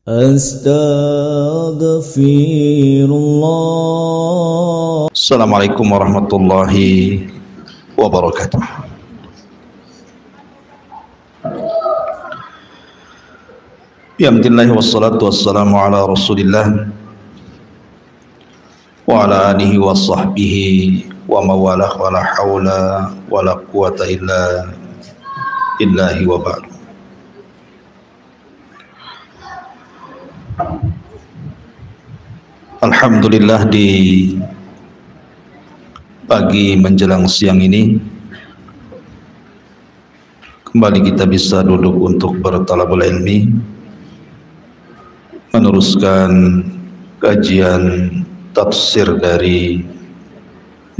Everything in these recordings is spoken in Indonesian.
Astaghfirullah. Assalamualaikum warahmatullahi wabarakatuh. Bismillah wassalatu wassalamu ala rasulillah wa ala alihi wa sahbihi wa mawalah wa la hawla wa la quwata illa billahi wa ba'du. Alhamdulillah, di pagi menjelang siang ini kembali kita bisa duduk untuk bertalabul ilmi, meneruskan kajian tafsir dari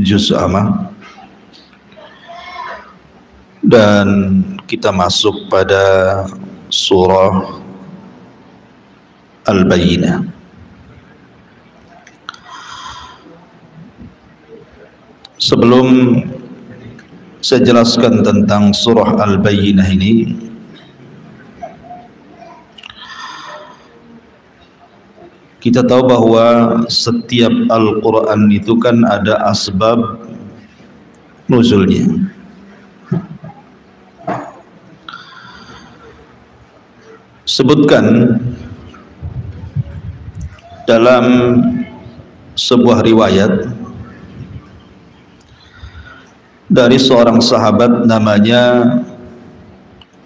Juz Amma, dan kita masuk pada surah Al-Bayyinah. Sebelum saya jelaskan tentang surah Al-Bayyinah ini, kita tahu bahwa setiap Al-Quran itu kan ada asbab nuzulnya. Sebutkan dalam sebuah riwayat dari seorang sahabat namanya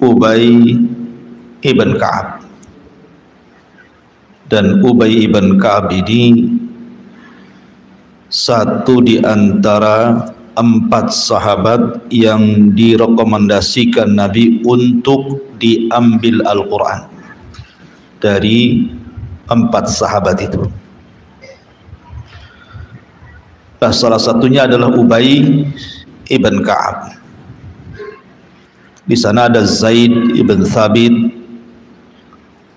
Ubay ibn Ka'ab. Dan Ubay ibn Ka'ab ini satu di antara 4 sahabat yang direkomendasikan Nabi untuk diambil Al-Quran. Dari 4 sahabat itu, nah, salah satunya adalah Ubay ibn Ka'ab. Di sana ada Zaid ibn Thabit,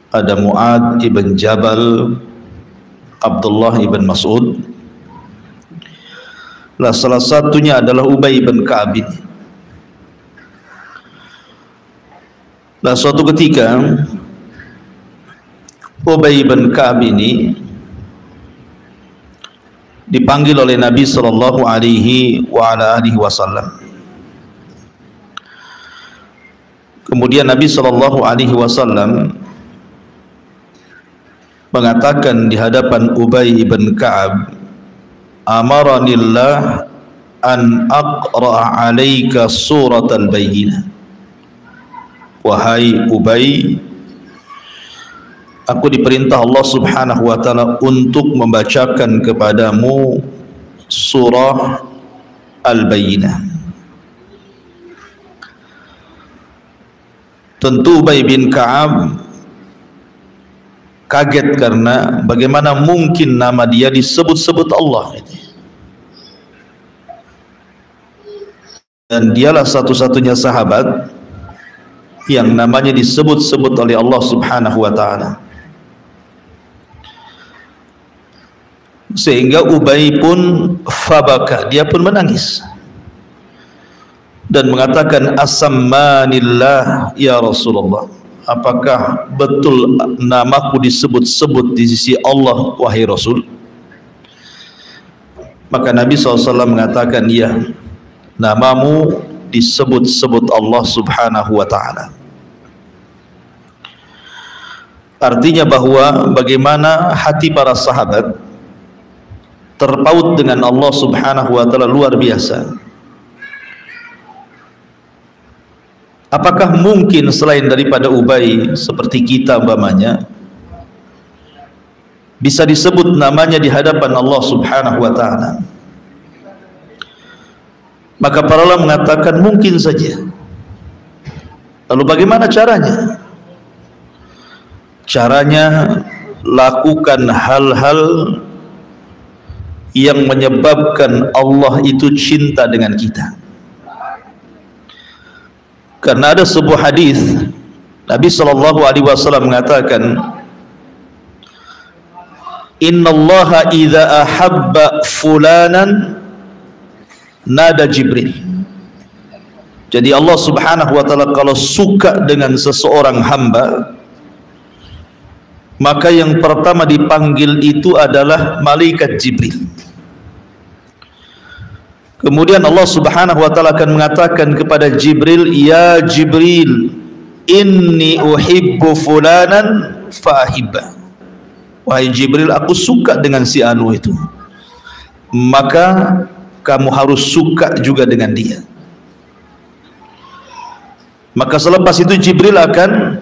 ada Mu'ad ibn Jabal, Abdullah ibn Mas'ud. Nah, salah satunya adalah Ubay ibn Ka'ab. Nah, suatu ketika Ubay bin Ka'ab ini dipanggil oleh Nabi sallallahu alaihi wasallam. Kemudian Nabi sallallahu alaihi wasallam mengatakan di hadapan Ubay bin Ka'ab, "Amaranillah an aqra'a 'alaika suratal Bayyinah." Wahai Ubay, aku diperintah Allah subhanahu wa ta'ala untuk membacakan kepadamu surah Al-Bayyinah. Tentu Ubay bin Ka'ab kaget karena bagaimana mungkin nama dia disebut-sebut Allah. Dan dialah satu-satunya sahabat yang namanya disebut-sebut oleh Allah subhanahu wa ta'ala. Sehingga Ubay pun fabaka, dia pun menangis dan mengatakan, "Asammanillah ya Rasulullah, apakah betul namaku disebut-sebut di sisi Allah wahai Rasul?" Maka Nabi SAW mengatakan, "Ya, namamu disebut-sebut Allah subhanahu wa ta'ala." Artinya bahwa bagaimana hati para sahabat terpaut dengan Allah subhanahu wa ta'ala luar biasa. Apakah mungkin selain daripada Ubay seperti kita umpamanya bisa disebut namanya di hadapan Allah subhanahu wa ta'ala? Maka para ulama mengatakan mungkin saja. Lalu bagaimana caranya? Caranya lakukan hal-hal yang menyebabkan Allah itu cinta dengan kita. Karena ada sebuah hadis Nabi sallallahu alaihi wasallam mengatakan, "Innallaha idza ahabba fulanan nada Jibril." Jadi Allah subhanahu wa ta'ala kalau suka dengan seseorang hamba, maka yang pertama dipanggil itu adalah malaikat Jibril. Kemudian Allah Subhanahu wa taala akan mengatakan kepada Jibril, "Ya Jibril, inni uhibbu fulanan fa'ahibba." Wahai Jibril, aku suka dengan si anu itu, maka kamu harus suka juga dengan dia. Maka selepas itu Jibril akan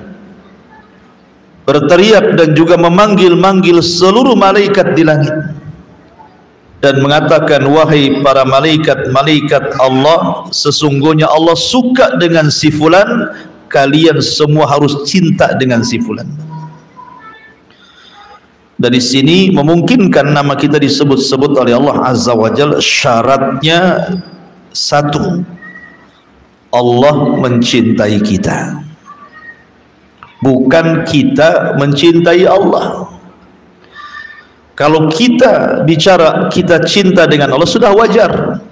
berteriak dan juga memanggil-manggil seluruh malaikat di langit dan mengatakan, wahai para malaikat-malaikat Allah, sesungguhnya Allah suka dengan si fulan, kalian semua harus cinta dengan si fulan. Dari sini memungkinkan nama kita disebut-sebut oleh Allah Azza wa Jalla. Syaratnya satu, Allah mencintai kita, bukan kita mencintai Allah. Kalau kita bicara kita cinta dengan Allah, sudah wajar.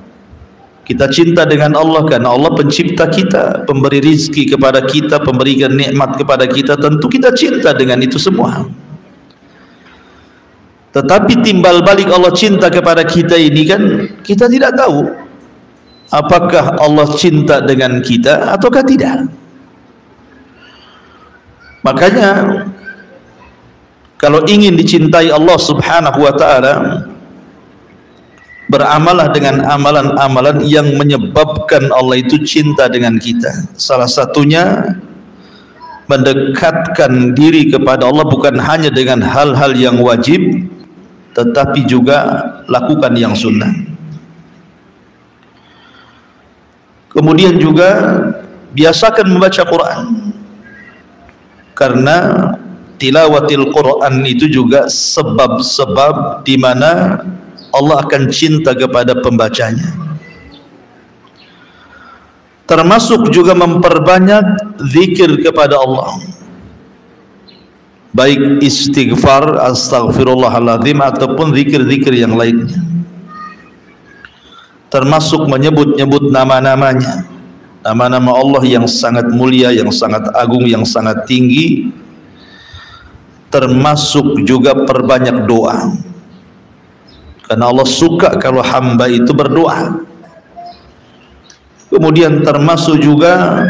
Kita cinta dengan Allah karena Allah pencipta kita, pemberi rizki kepada kita, pemberikan nikmat kepada kita. Tentu kita cinta dengan itu semua. Tetapi timbal balik Allah cinta kepada kita ini kan kita tidak tahu apakah Allah cinta dengan kita ataukah tidak. Makanya kalau ingin dicintai Allah Subhanahu wa taala, beramalah dengan amalan-amalan yang menyebabkan Allah itu cinta dengan kita. Salah satunya mendekatkan diri kepada Allah bukan hanya dengan hal-hal yang wajib, tetapi juga lakukan yang sunnah. Kemudian juga biasakan membaca Quran, karena tilawatil Quran itu juga sebab-sebab di mana Allah akan cinta kepada pembacanya. Termasuk juga memperbanyak zikir kepada Allah, baik istighfar, astaghfirullahaladzim, ataupun zikir-zikir yang lainnya. Termasuk menyebut-nyebut nama-namanya, nama-nama Allah yang sangat mulia, yang sangat agung, yang sangat tinggi. Termasuk juga perbanyak doa, karena Allah suka kalau hamba itu berdoa. Kemudian termasuk juga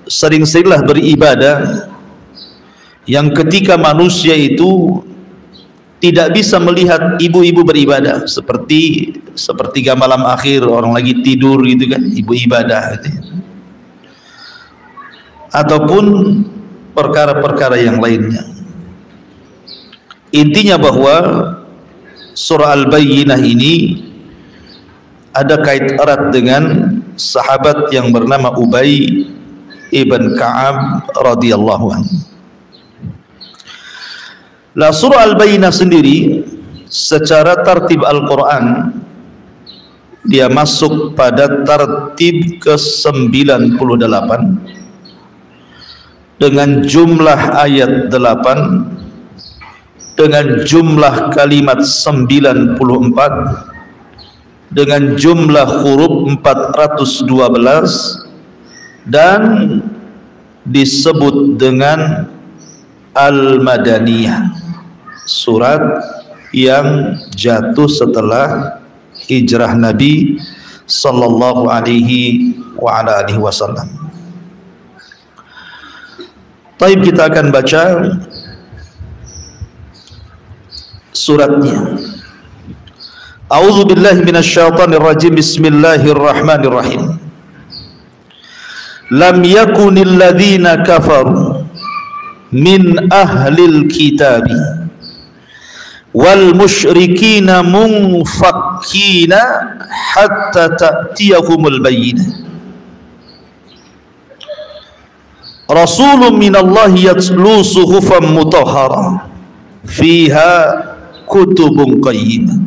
sering-seringlah beribadah, yang ketika manusia itu tidak bisa melihat ibu-ibu beribadah, seperti malam akhir orang lagi tidur gitu kan, ibu ibadah gitu. Ataupun perkara-perkara yang lainnya. Intinya bahwa surah Al-Bayyinah ini ada kait erat dengan sahabat yang bernama Ubay ibn Ka'ab radhiyallahu anhu. Lah surah Al-Bayyinah sendiri secara tartib Al-Quran dia masuk pada tartib ke-98 dengan jumlah ayat 8, dengan jumlah kalimat 94, dengan jumlah huruf 412, dan disebut dengan Al-Madaniyah, surat yang jatuh setelah hijrah Nabi sallallahu alaihi wa ala alihi wasallam. Taib, kita akan baca suratnya. A'udzu billahi minasyaitonir rajim. Bismillahirrahmanirrahim. Lam yakunil ladzina kafaru min ahlil kitabi wal musyrikina munfakkina hatta ta'tiyahumul bayyinah. Rasulun minallahi yatlu suhufan mutahhara fiha kutubun qayyimah.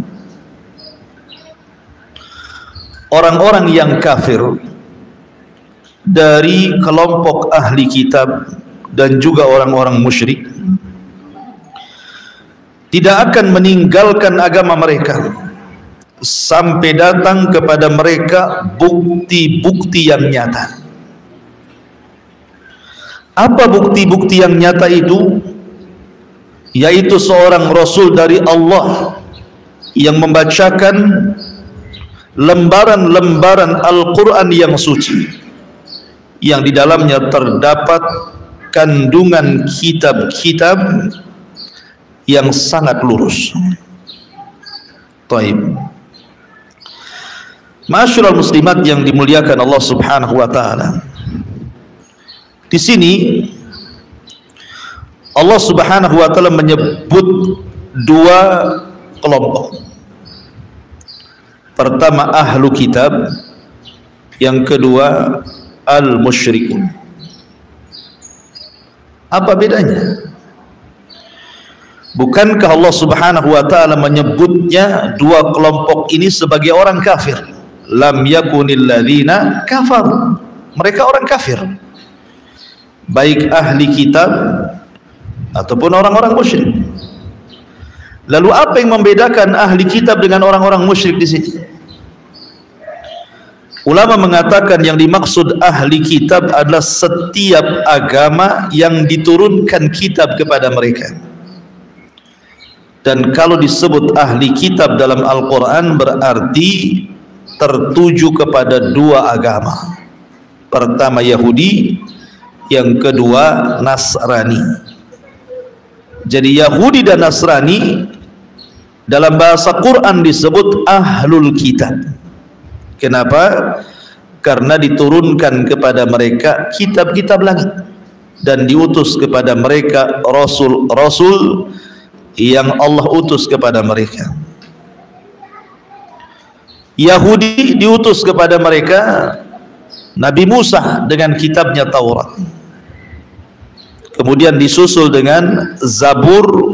Orang-orang yang kafir dari kelompok ahli kitab dan juga orang-orang musyrik tidak akan meninggalkan agama mereka sampai datang kepada mereka bukti-bukti yang nyata. Apa bukti-bukti yang nyata itu? yaitu seorang Rasul dari Allah yang membacakan lembaran-lembaran Al-Quran yang suci, yang di dalamnya terdapat kandungan kitab-kitab yang sangat lurus. Taib. Ma'asyiral muslimat yang dimuliakan Allah Subhanahu wa taala. Di sini Allah Subhanahu wa taala menyebut dua kelompok. Pertama ahlu kitab, yang kedua al-musyrikun. Apa bedanya? Bukankah Allah Subhanahu wa taala menyebutnya dua kelompok ini sebagai orang kafir? Lam yakunil ladzina kafaru. Mereka orang kafir. Baik ahli kitab ataupun orang-orang musyrik. Lalu apa yang membedakan ahli kitab dengan orang-orang musyrik di sini? Ulama mengatakan yang dimaksud ahli kitab adalah setiap agama yang diturunkan kitab kepada mereka. Dan kalau disebut ahli kitab dalam Al-Quran berarti tertuju kepada dua agama. Pertama Yahudi, yang kedua Nasrani. Jadi Yahudi dan Nasrani dalam bahasa Quran disebut ahlul kitab. Kenapa? Karena diturunkan kepada mereka kitab-kitab langit dan diutus kepada mereka rasul-rasul yang Allah utus kepada mereka. Yahudi diutus kepada mereka Nabi Musa dengan kitabnya Taurat. Kemudian disusul dengan Zabur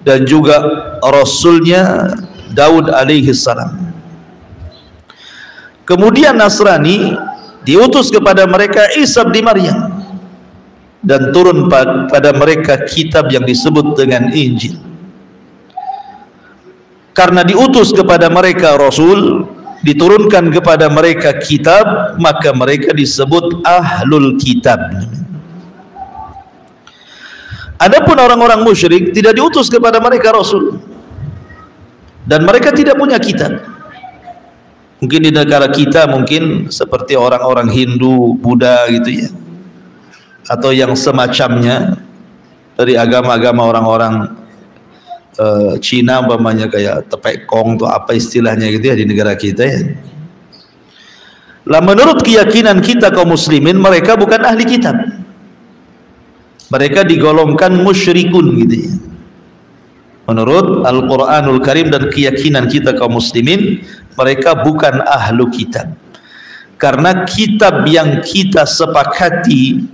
dan juga Rasulnya Daud alaihi salam. Kemudian Nasrani diutus kepada mereka Isa bin Maryam dan turun pada mereka kitab yang disebut dengan Injil. Karena diutus kepada mereka Rasul, diturunkan kepada mereka kitab, maka mereka disebut ahlul kitab. Adapun orang-orang musyrik tidak diutus kepada mereka Rasul dan mereka tidak punya kitab. Mungkin di negara kita mungkin seperti orang-orang Hindu, Buddha gitu ya, atau yang semacamnya dari agama-agama orang-orang Cina umpamanya kayak tepekong atau apa istilahnya gitu ya di negara kita ya. Lah menurut keyakinan kita kaum muslimin mereka bukan ahli kitab. Mereka digolongkan musyrikun gitu ya. Menurut Al-Quranul Karim dan keyakinan kita kaum muslimin, mereka bukan ahlu kitab. Karena kitab yang kita sepakati,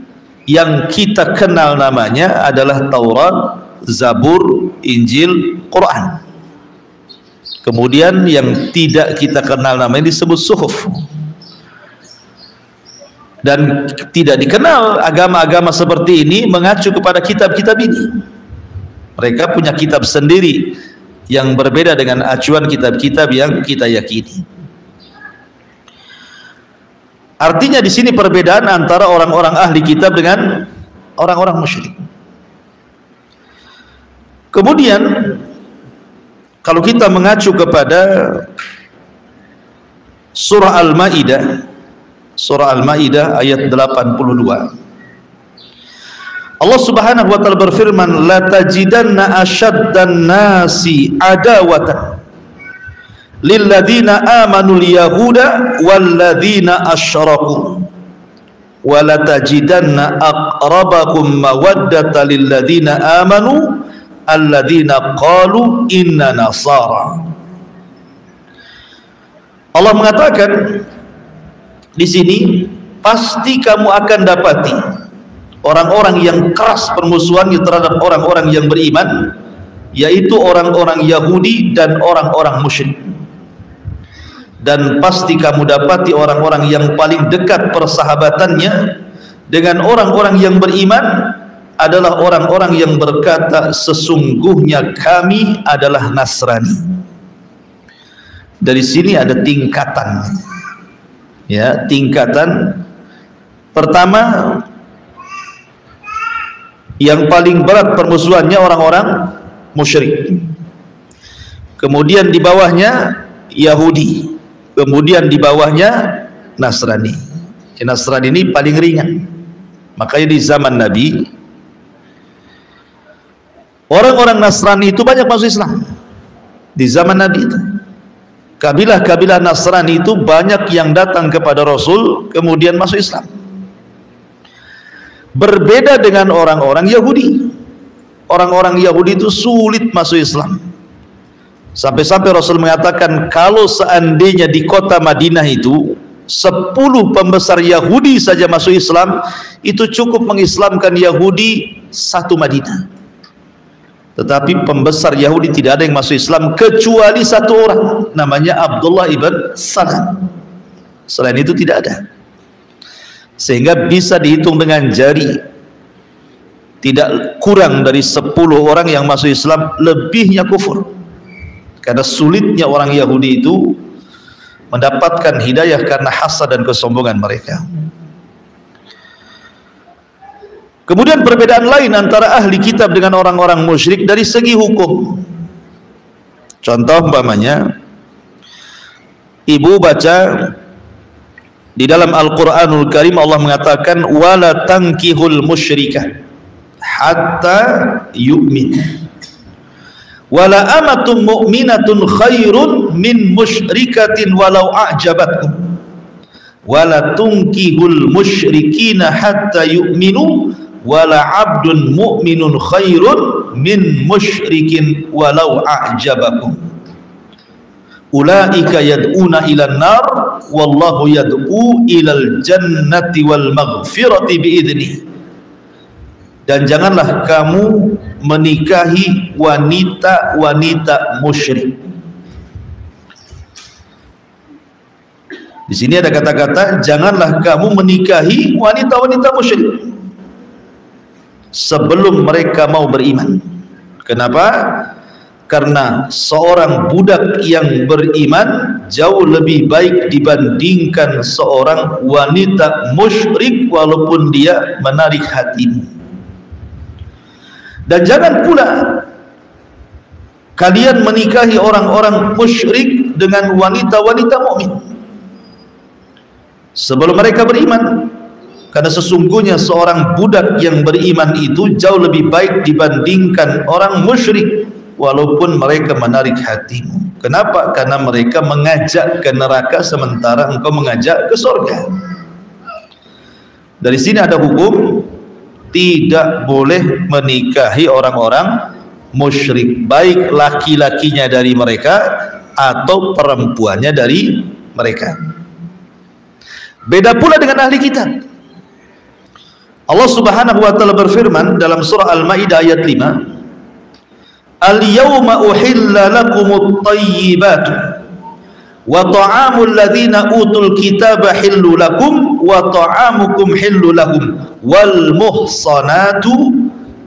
yang kita kenal namanya adalah Taurat, Zabur, Injil, Quran. Kemudian yang tidak kita kenal namanya disebut suhuf. Dan tidak dikenal agama-agama seperti ini mengacu kepada kitab-kitab ini. Mereka punya kitab sendiri yang berbeda dengan acuan kitab-kitab yang kita yakini. Artinya di sini perbedaan antara orang-orang ahli kitab dengan orang-orang musyrik. Kemudian kalau kita mengacu kepada surah Al-Maidah, surah Al-Maidah ayat 82, Allah Subhanahu wa taala berfirman, la tajidanna asyaddan nasi adawatan lil ladzina amanu yahuda wal ladzina asyraku wa la tajidanna aqrabakum mawaddata lil ladzina amanu alladzina qalu inna nasara. Allah mengatakan di sini, pasti kamu akan dapati orang-orang yang keras permusuhannya terhadap orang-orang yang beriman, yaitu orang-orang Yahudi dan orang-orang musyrik. Dan pasti kamu dapati orang-orang yang paling dekat persahabatannya dengan orang-orang yang beriman adalah orang-orang yang berkata sesungguhnya kami adalah Nasrani. Dari sini ada tingkatan. Ya, tingkatan pertama Yang paling berat permusuhannya orang-orang musyrik. Kemudian di bawahnya Yahudi. Kemudian di bawahnya Nasrani. Nasrani ini paling ringan. Makanya di zaman Nabi, orang-orang Nasrani itu banyak masuk Islam. Di zaman Nabi itu, kabilah-kabilah Nasrani itu banyak yang datang kepada Rasul kemudian masuk Islam. Berbeda dengan orang-orang Yahudi. Orang-orang Yahudi itu sulit masuk Islam. Sampai-sampai Rasul mengatakan, kalau seandainya di kota Madinah itu 10 pembesar Yahudi saja masuk Islam, itu cukup mengislamkan Yahudi satu Madinah. Tetapi pembesar Yahudi tidak ada yang masuk Islam kecuali satu orang, namanya Abdullah ibn Salam. Selain itu tidak ada. Sehingga bisa dihitung dengan jari, tidak kurang dari 10 orang yang masuk Islam, lebihnya kufur. Karena sulitnya orang Yahudi itu mendapatkan hidayah karena hasad dan kesombongan mereka. Kemudian perbedaan lain antara ahli kitab dengan orang-orang musyrik dari segi hukum. Contoh umpamanya, ibu baca di dalam Al-Quranul Karim, Allah mengatakan, wala tankihul musyrikah hatta yu'min, wala amatun mu'minatun khairun min musyrikatin walau a'jabatkum, wala tunkihul musyrikina hatta yu'minu, wala abdun mu'minun khairun min musyrikin walau a'jabakum. Ulaika yad'una ilan nar wallahu yad'u ilal jannati wal maghfirati biidnih. Dan janganlah kamu menikahi wanita-wanita musyrik. Di sini ada kata-kata, janganlah kamu menikahi wanita-wanita musyrik sebelum mereka mau beriman. Kenapa? Karena seorang budak yang beriman jauh lebih baik dibandingkan seorang wanita musyrik walaupun dia menarik hatimu. Dan jangan pula kalian menikahi orang-orang musyrik dengan wanita-wanita mukmin sebelum mereka beriman, karena sesungguhnya seorang budak yang beriman itu jauh lebih baik dibandingkan orang musyrik walaupun mereka menarik hatimu. Kenapa? Karena mereka mengajak ke neraka sementara engkau mengajak ke surga. Dari sini ada hukum tidak boleh menikahi orang-orang musyrik, baik laki-lakinya dari mereka atau perempuannya dari mereka. Beda pula dengan ahli kitab. Allah Subhanahu wa taala berfirman dalam surah Al-Maidah ayat 5, Al-yawma uhilla lakumut tayyibatu wa ta'amul ladzina utul kitaba hillu lakum wa ta'amukum hillu lahum wal muhsanatu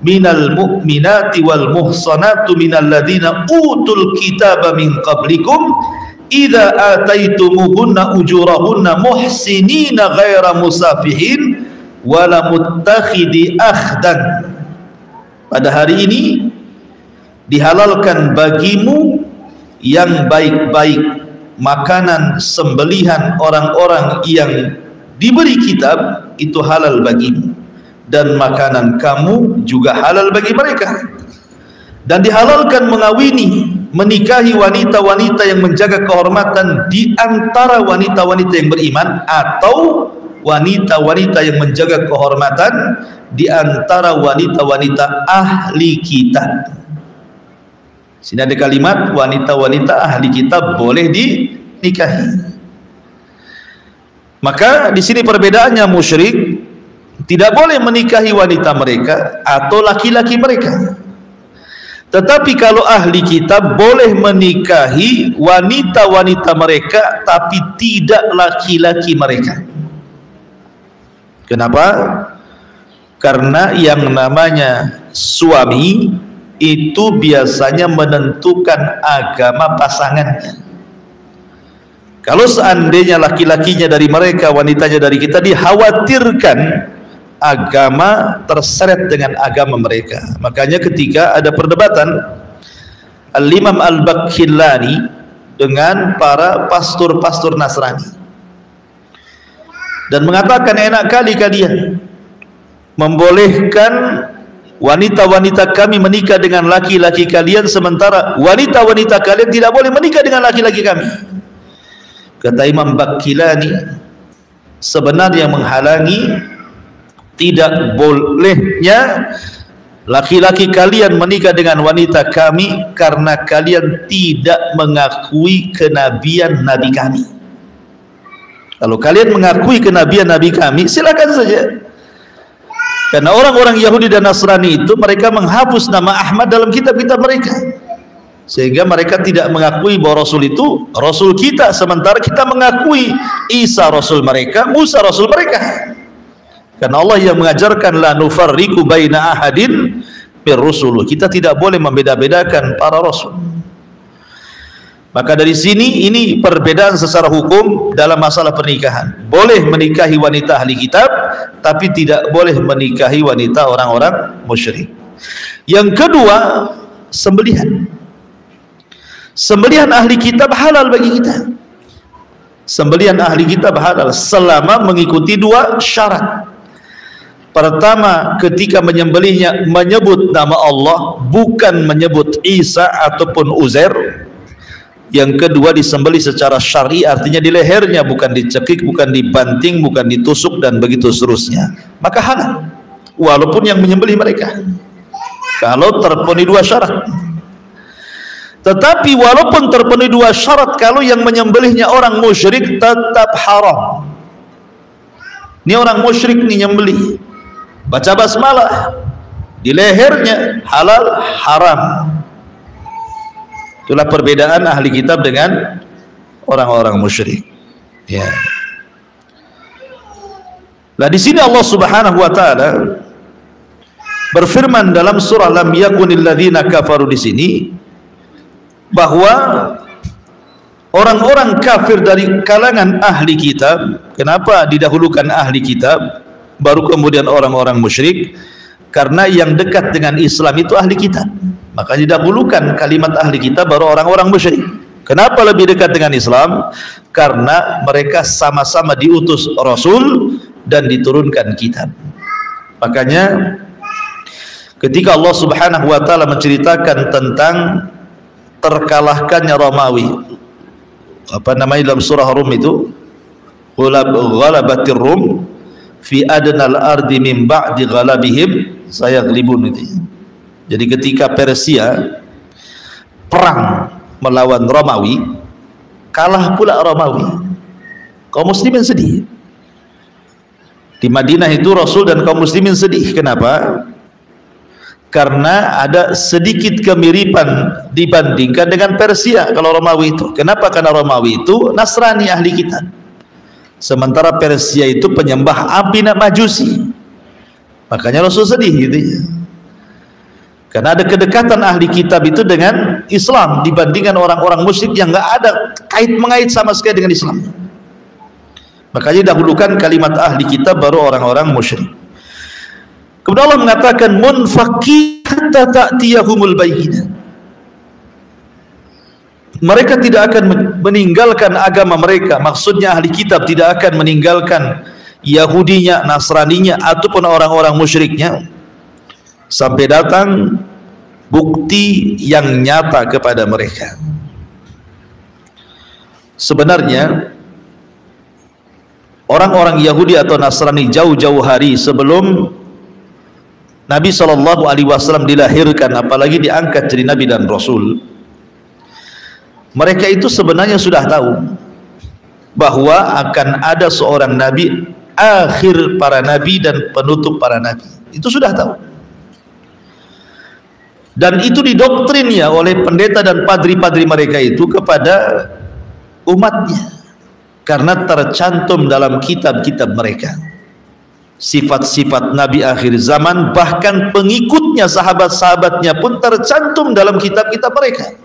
minal mu'minati wal muhsanatu minal ladzina utul kitaba min qablikum idza ataitumuhunna ujurahunna muhsinina ghaira musafihin wala muttakhidi akhdan. Pada hari ini dihalalkan bagimu yang baik-baik, makanan sembelihan orang-orang yang diberi kitab itu halal bagimu, dan makanan kamu juga halal bagi mereka. Dan dihalalkan mengawini, menikahi wanita-wanita yang menjaga kehormatan di antara wanita-wanita yang beriman, atau wanita-wanita yang menjaga kehormatan di antara wanita-wanita ahli kitab. Sini ada kalimat wanita-wanita ahli kitab boleh dinikahi. Maka di sini perbedaannya, musyrik tidak boleh menikahi wanita mereka atau laki-laki mereka. Tetapi kalau ahli kitab boleh menikahi wanita-wanita mereka tapi tidak laki-laki mereka. Kenapa? Karena yang namanya suami itu biasanya menentukan agama pasangannya. Kalau seandainya laki-lakinya dari mereka, wanitanya dari kita, dikhawatirkan agama terseret dengan agama mereka. Makanya ketika ada perdebatan Al-Imam Al-Baqillani dengan para pastor-pastor Nasrani dan mengatakan, enak kali kalian membolehkan wanita-wanita kami menikah dengan laki-laki kalian, sementara wanita-wanita kalian tidak boleh menikah dengan laki-laki kami. Kata Imam Baqillani, sebenarnya menghalangi tidak bolehnya laki-laki kalian menikah dengan wanita kami karena kalian tidak mengakui kenabian Nabi kami. Kalau kalian mengakui kenabian Nabi kami, silakan saja. Karena orang-orang Yahudi dan Nasrani itu mereka menghapus nama Ahmad dalam kitab-kitab mereka, sehingga mereka tidak mengakui bahwa Rasul itu Rasul kita, sementara kita mengakui Isa Rasul mereka, Musa Rasul mereka. Karena Allah yang mengajarkan la nufarriqu baina ahadin bir rusul, kita tidak boleh membeda-bedakan para rasul. Maka dari sini ini perbedaan secara hukum dalam masalah pernikahan. Boleh menikahi wanita ahli kitab, tapi tidak boleh menikahi wanita orang-orang musyrik. Yang kedua, sembelihan. Sembelihan ahli kitab halal bagi kita. Sembelihan ahli kitab halal selama mengikuti dua syarat. Pertama, ketika menyembelihnya menyebut nama Allah, bukan menyebut Isa ataupun Uzair. Yang kedua, disembelih secara syar'i, artinya di lehernya, bukan dicekik, bukan dibanting, bukan ditusuk, dan begitu seterusnya. Maka halal, walaupun yang menyembelih mereka, kalau terpenuhi dua syarat. Tetapi walaupun terpenuhi dua syarat, kalau yang menyembelihnya orang musyrik, tetap haram. Ini orang musyrik nih nyembelih, baca basmalah di lehernya, halal haram. Itulah perbedaan ahli kitab dengan orang-orang musyrik. Ya. Nah, di sini Allah Subhanahu wa taala berfirman dalam surah Lam yakunil ladzina kafaru, di sini bahwa orang-orang kafir dari kalangan ahli kitab, kenapa didahulukan ahli kitab baru kemudian orang-orang musyrik? Karena yang dekat dengan Islam itu ahli kitab, maka didahulukan kalimat ahli kitab baru orang-orang musyrik. Kenapa lebih dekat dengan Islam? Karena mereka sama-sama diutus Rasul dan diturunkan kitab. Makanya ketika Allah Subhanahu wa taala menceritakan tentang terkalahkannya Romawi, apa namanya dalam surah Rum itu, ghalabatir Rum fi adnal ardi min ba'di ghalabihim sayaglibun itu. Jadi ketika Persia perang melawan Romawi, kalah pula Romawi, kaum muslimin sedih. Di Madinah itu Rasul dan kaum muslimin sedih. Kenapa? Karena ada sedikit kemiripan dibandingkan dengan Persia kalau Romawi itu. Kenapa? Karena Romawi itu Nasrani ahli kitab, sementara Persia itu penyembah api Majusi. Makanya Rasul sedih gitu ya. Karena ada kedekatan ahli kitab itu dengan Islam dibandingkan orang-orang musyrik yang nggak ada kait-mengait sama sekali dengan Islam. Makanya dahulukan kalimat ahli kitab baru orang-orang musyrik. Kemudian Allah mengatakan munfaqi hatta ta'tiyahumul bayyinah. Mereka tidak akan meninggalkan agama mereka, maksudnya ahli kitab tidak akan meninggalkan Yahudinya, Nasraninya ataupun orang-orang musyriknya sampai datang bukti yang nyata kepada mereka. Sebenarnya orang-orang Yahudi atau Nasrani jauh-jauh hari sebelum Nabi SAW dilahirkan, apalagi diangkat jadi Nabi dan Rasul, mereka itu sebenarnya sudah tahu bahwa akan ada seorang Nabi, akhir para Nabi dan penutup para Nabi. Itu sudah tahu. Dan itu didoktrinnya oleh pendeta dan padri-padri mereka itu kepada umatnya, karena tercantum dalam kitab-kitab mereka sifat-sifat Nabi akhir zaman, bahkan pengikutnya, sahabat-sahabatnya pun tercantum dalam kitab-kitab mereka.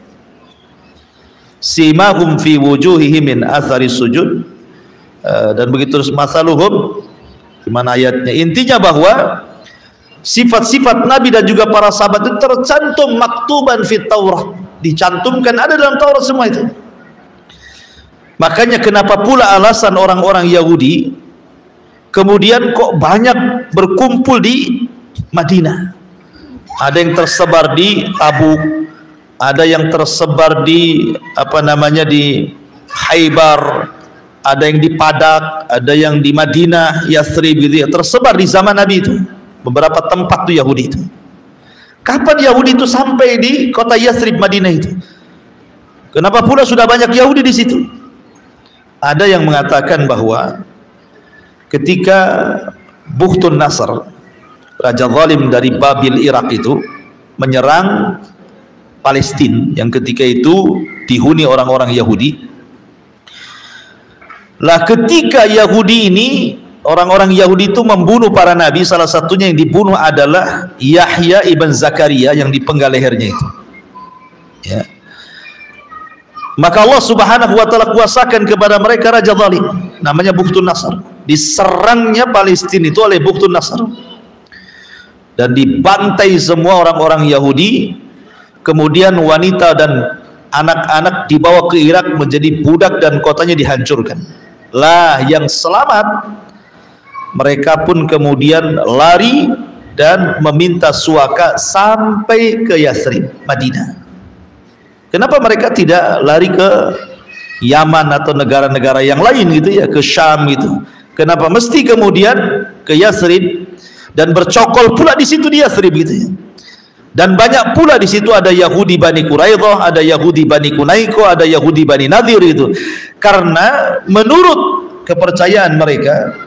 Simahum fi wujuhihim min athari sujud, dan begitu terus, masaluhum Gimana ayatnya? Intinya bahwa sifat-sifat Nabi dan juga para sahabat itu tercantum maktuban fit Taurat, dicantumkan, ada dalam Taurat semua itu. Makanya kenapa pula alasan orang-orang Yahudi kemudian kok banyak berkumpul di Madinah. Ada yang tersebar di Tabuk, ada yang tersebar di di Khaybar, ada yang di Padak, ada yang di Madinah, Yathrib gitu ya, tersebar di zaman Nabi itu. Beberapa tempat tuh Yahudi itu. Kapan Yahudi itu sampai di kota Yathrib Madinah itu? Kenapa pula sudah banyak Yahudi di situ? Ada yang mengatakan bahwa ketika Bukhtun Nasr, raja zalim dari Babil Irak itu menyerang Palestina yang ketika itu dihuni orang-orang Yahudi. Lah ketika Yahudi ini, orang-orang Yahudi itu membunuh para nabi, salah satunya yang dibunuh adalah Yahya ibn Zakaria yang dipenggal lehernya itu. Ya. Maka Allah Subhanahu wa taala kuasakan kepada mereka raja zalim namanya Bukhtun Nasr. Diserangnya Palestina itu oleh Bukhtun Nasr. Dan dibantai semua orang-orang Yahudi, kemudian wanita dan anak-anak dibawa ke Irak menjadi budak dan kotanya dihancurkan. Lah yang selamat mereka pun kemudian lari dan meminta suaka sampai ke Yathrib, Madinah. Kenapa mereka tidak lari ke Yaman atau negara-negara yang lain gitu ya, ke Syam gitu? Kenapa mesti kemudian ke Yathrib dan bercokol pula di situ di Yathrib gitu ya? Dan banyak pula di situ ada Yahudi Bani Quraidah, ada Yahudi Bani Kunaiko, ada Yahudi Bani Nadir itu. Karena menurut kepercayaan mereka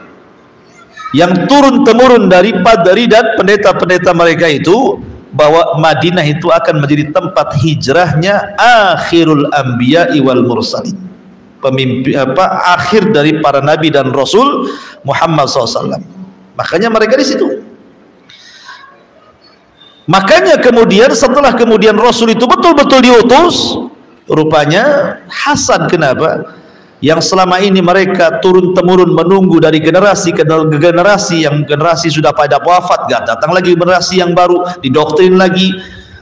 yang turun temurun dari padri dan pendeta-pendeta mereka itu, bahwa Madinah itu akan menjadi tempat hijrahnya akhirul anbiya'i wal mursalin, pemimpin akhir dari para nabi dan rasul Muhammad SAW. Makanya mereka di situ. Makanya kemudian setelah kemudian Rasul itu betul-betul diutus, rupanya Hasan kenapa? Yang selama ini mereka turun-temurun menunggu dari generasi ke generasi, yang generasi sudah pada wafat, gak datang lagi generasi yang baru, didoktrin lagi.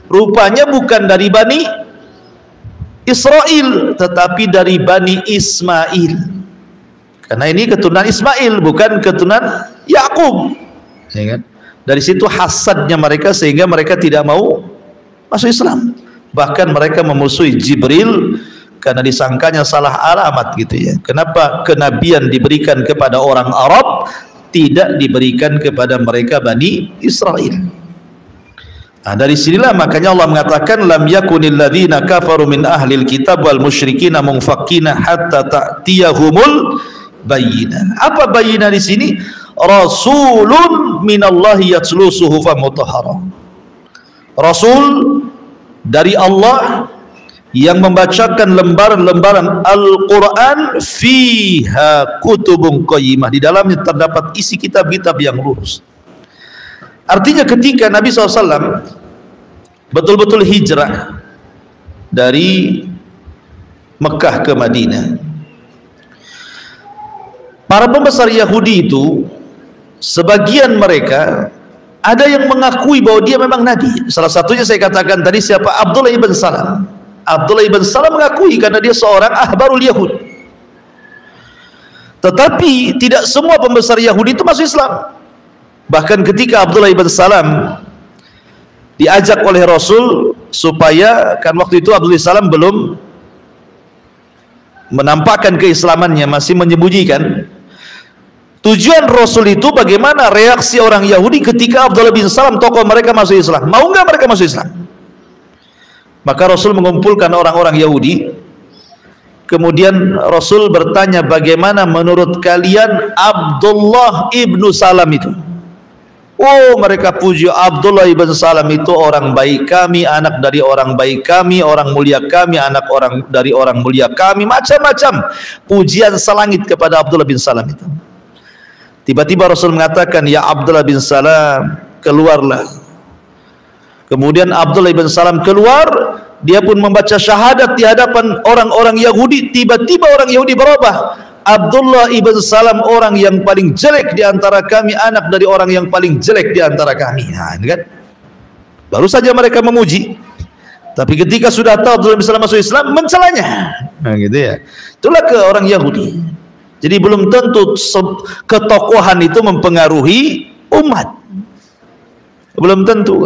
Rupanya bukan dari Bani Israel, tetapi dari Bani Ismail. Karena ini keturunan Ismail, bukan keturunan Yakub. Ya kan? Dari situ hasadnya mereka sehingga mereka tidak mau masuk Islam. Bahkan mereka memusuhi Jibril karena disangkanya salah alamat gitu ya. Kenapa kenabian diberikan kepada orang Arab, tidak diberikan kepada mereka Bani Israel? Nah, dari sinilah makanya Allah mengatakan lam yakunil ladzina kafaru min ahlil kitab wal musyrikin munfakkina hatta ta'tiyahumul bayyinah. Apa bayyinah di sini? Rasulun minallahi yatslu suhufan mutahharah. Rasul dari Allah yang membacakan lembaran-lembaran Al-Quran, fiha kutubun qayyimah, di dalamnya terdapat isi kitab-kitab yang lurus. Artinya ketika Nabi SAW betul-betul hijrah dari Mekah ke Madinah, para pembesar Yahudi itu sebagian mereka ada yang mengakui bahwa dia memang Nabi. Salah satunya saya katakan tadi siapa? Abdullah ibn Salam. Abdullah ibn Salam mengakui karena dia seorang ahbarul Yahud. Tetapi tidak semua pembesar Yahudi itu masuk Islam. Bahkan ketika Abdullah ibn Salam diajak oleh Rasul supaya, kan waktu itu Abdullah ibn Salam belum menampakkan keislamannya, masih menyembunyikan. Tujuan Rasul itu bagaimana reaksi orang Yahudi ketika Abdullah bin Salam, tokoh mereka, masuk Islam. Mau nggak mereka masuk Islam? Maka Rasul mengumpulkan orang-orang Yahudi. Kemudian Rasul bertanya, bagaimana menurut kalian Abdullah ibnu Salam itu? Oh, mereka puji Abdullah ibn Salam itu orang baik kami, anak dari orang baik kami, orang mulia kami, anak orang dari orang mulia kami, macam-macam pujian selangit kepada Abdullah bin Salam itu. Tiba-tiba Rasul mengatakan, ya Abdullah bin Salam, keluarlah. Kemudian Abdullah bin Salam keluar, dia pun membaca syahadat di hadapan orang-orang Yahudi. Tiba-tiba orang Yahudi berubah. Abdullah ibn Salam orang yang paling jelek di antara kami, anak dari orang yang paling jelek di antara kami. Nah, ini kan baru saja mereka memuji, tapi ketika sudah tahu Abdullah ibn Salam masuk Islam, mencelanya. Nah, gitu ya. Itulah ke orang Yahudi. Jadi belum tentu ketokohan itu mempengaruhi umat. Belum tentu.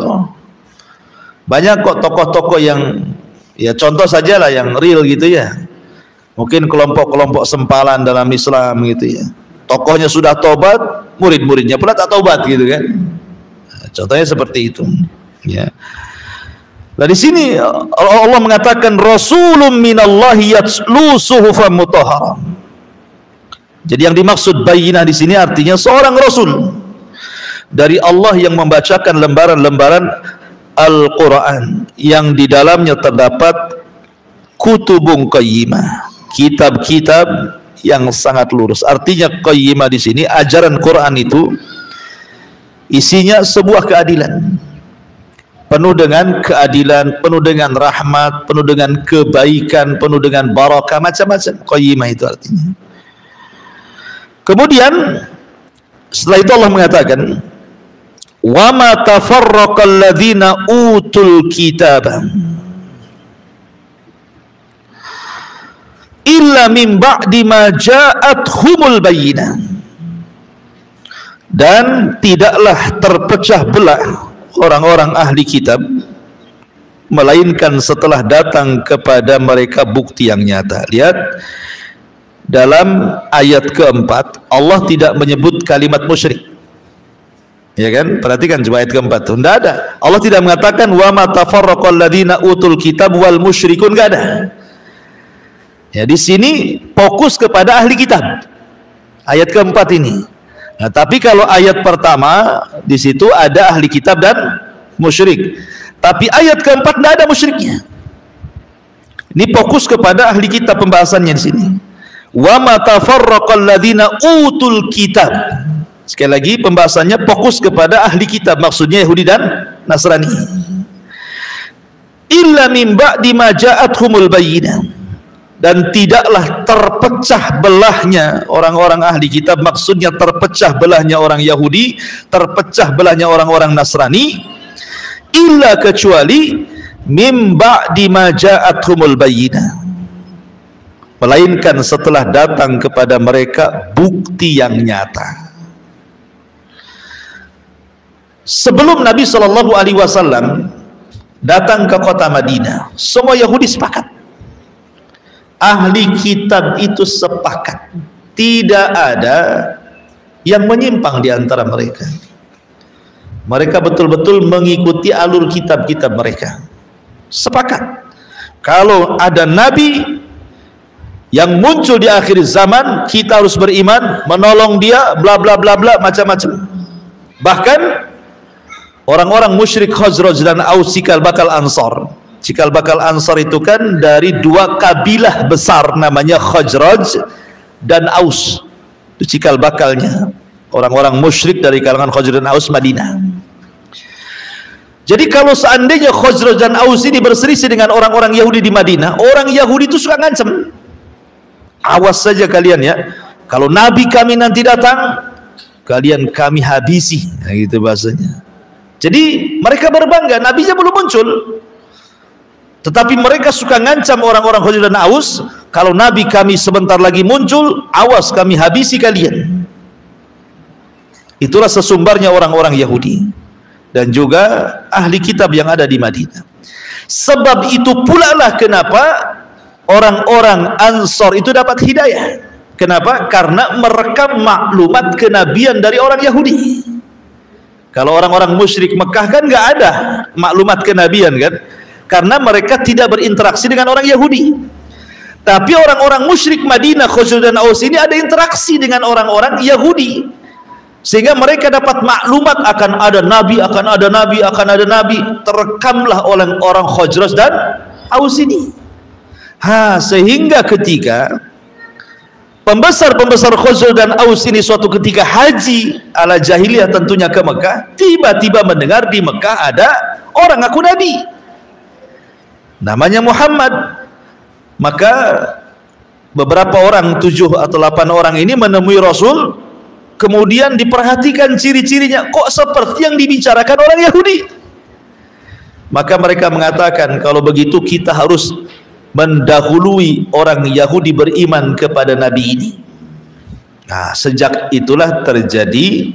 Banyak kok tokoh-tokoh yang, ya contoh sajalah yang real gitu ya. Mungkin kelompok-kelompok sempalan dalam Islam gitu ya. Tokohnya sudah tobat, murid-muridnya pula tak tobat gitu kan. Nah, contohnya seperti itu. Ya. Nah di sini Allah mengatakan Rasulun minallahi yatlu suhufan mutahharah. Jadi yang dimaksud bayyinah di sini artinya seorang rasul dari Allah yang membacakan lembaran-lembaran Al-Quran yang di dalamnya terdapat kutubun qayyimah, kitab-kitab yang sangat lurus. Artinya qayyimah di sini ajaran Quran itu isinya sebuah keadilan, penuh dengan keadilan, penuh dengan rahmat, penuh dengan kebaikan, penuh dengan barakah, macam-macam. Qayyimah itu artinya. Kemudian setelah itu Allah mengatakan wa ma tafarraqal ladzina utul kitaba illa min ba'di ma ja'athumul bayyinah, dan tidaklah terpecah belah orang-orang ahli kitab melainkan setelah datang kepada mereka bukti yang nyata. Lihat dalam ayat keempat Allah tidak menyebut kalimat musyrik, ya kan? Perhatikan coba ayat keempat tuh, tidak ada. Allah tidak mengatakan wa ma tafarraqal ladzina utul kitab wal musyrikun, enggak ada. Ya, di sini fokus kepada ahli kitab. Ayat keempat ini. Nah, tapi kalau ayat pertama di situ ada ahli kitab dan musyrik. Tapi ayat keempat tidak ada musyriknya. Ini fokus kepada ahli kitab pembahasannya di sini. Wa ma tafarraqal ladzina utul kitab. Sekali lagi pembahasannya fokus kepada ahli kitab, maksudnya Yahudi dan Nasrani. Illa min ba'di ma ja'athumul bayyinah, dan tidaklah terpecah belahnya orang-orang ahli kitab, maksudnya terpecah belahnya orang Yahudi, terpecah belahnya orang-orang Nasrani, illa kecuali min ba'di ma ja'athumul bayyinah, melainkan setelah datang kepada mereka bukti yang nyata. Sebelum Nabi Shallallahu Alaihi Wasallam datang ke kota Madinah, semua Yahudi sepakat, ahli kitab itu sepakat, tidak ada yang menyimpang di antara mereka. Mereka betul-betul mengikuti alur kitab-kitab mereka. Sepakat kalau ada nabi yang muncul di akhir zaman, kita harus beriman, menolong dia, bla bla bla bla, macam-macam. Bahkan orang-orang musyrik Khazraj dan Aus, cikal bakal Ansar. Cikal bakal Ansar itu kan dari dua kabilah besar namanya Khazraj dan Aus. Itu cikal bakalnya orang-orang musyrik dari kalangan Khazraj dan Aus Madinah. Jadi kalau seandainya Khazraj dan Aus ini berselisih dengan orang-orang Yahudi di Madinah, orang Yahudi itu suka ngancam, awas saja kalian ya, kalau Nabi kami nanti datang, kalian kami habisi. Nah, gitu bahasanya. Jadi mereka berbangga, nabinya belum muncul, tetapi mereka suka ngancam orang-orang Khazraj dan Aus, kalau nabi kami sebentar lagi muncul, awas kami habisi kalian. Itulah sesumbarnya orang-orang Yahudi dan juga ahli kitab yang ada di Madinah. Sebab itu pula lah kenapa orang-orang Ansor itu dapat hidayah. Kenapa? Karena merekam maklumat kenabian dari orang Yahudi. Kalau orang-orang musyrik Mekah kan nggak ada maklumat kenabian kan, karena mereka tidak berinteraksi dengan orang Yahudi. Tapi orang-orang musyrik Madinah, Khazraj dan Aus ini ada interaksi dengan orang-orang Yahudi, sehingga mereka dapat maklumat akan ada nabi, akan ada nabi, akan ada nabi. Terekamlah oleh orang Khazraj dan Aus ini. Sehingga ketika pembesar-pembesar Khazraj dan Aus ini suatu ketika haji ala jahiliyah tentunya ke Mekah, tiba-tiba mendengar di Mekah ada orang ngaku nabi namanya Muhammad. Maka beberapa orang, 7 atau 8 orang ini menemui Rasul, kemudian diperhatikan ciri-cirinya, kok seperti yang dibicarakan orang Yahudi. Maka mereka mengatakan, kalau begitu kita harus mendahului orang Yahudi beriman kepada Nabi ini. Nah, sejak itulah terjadi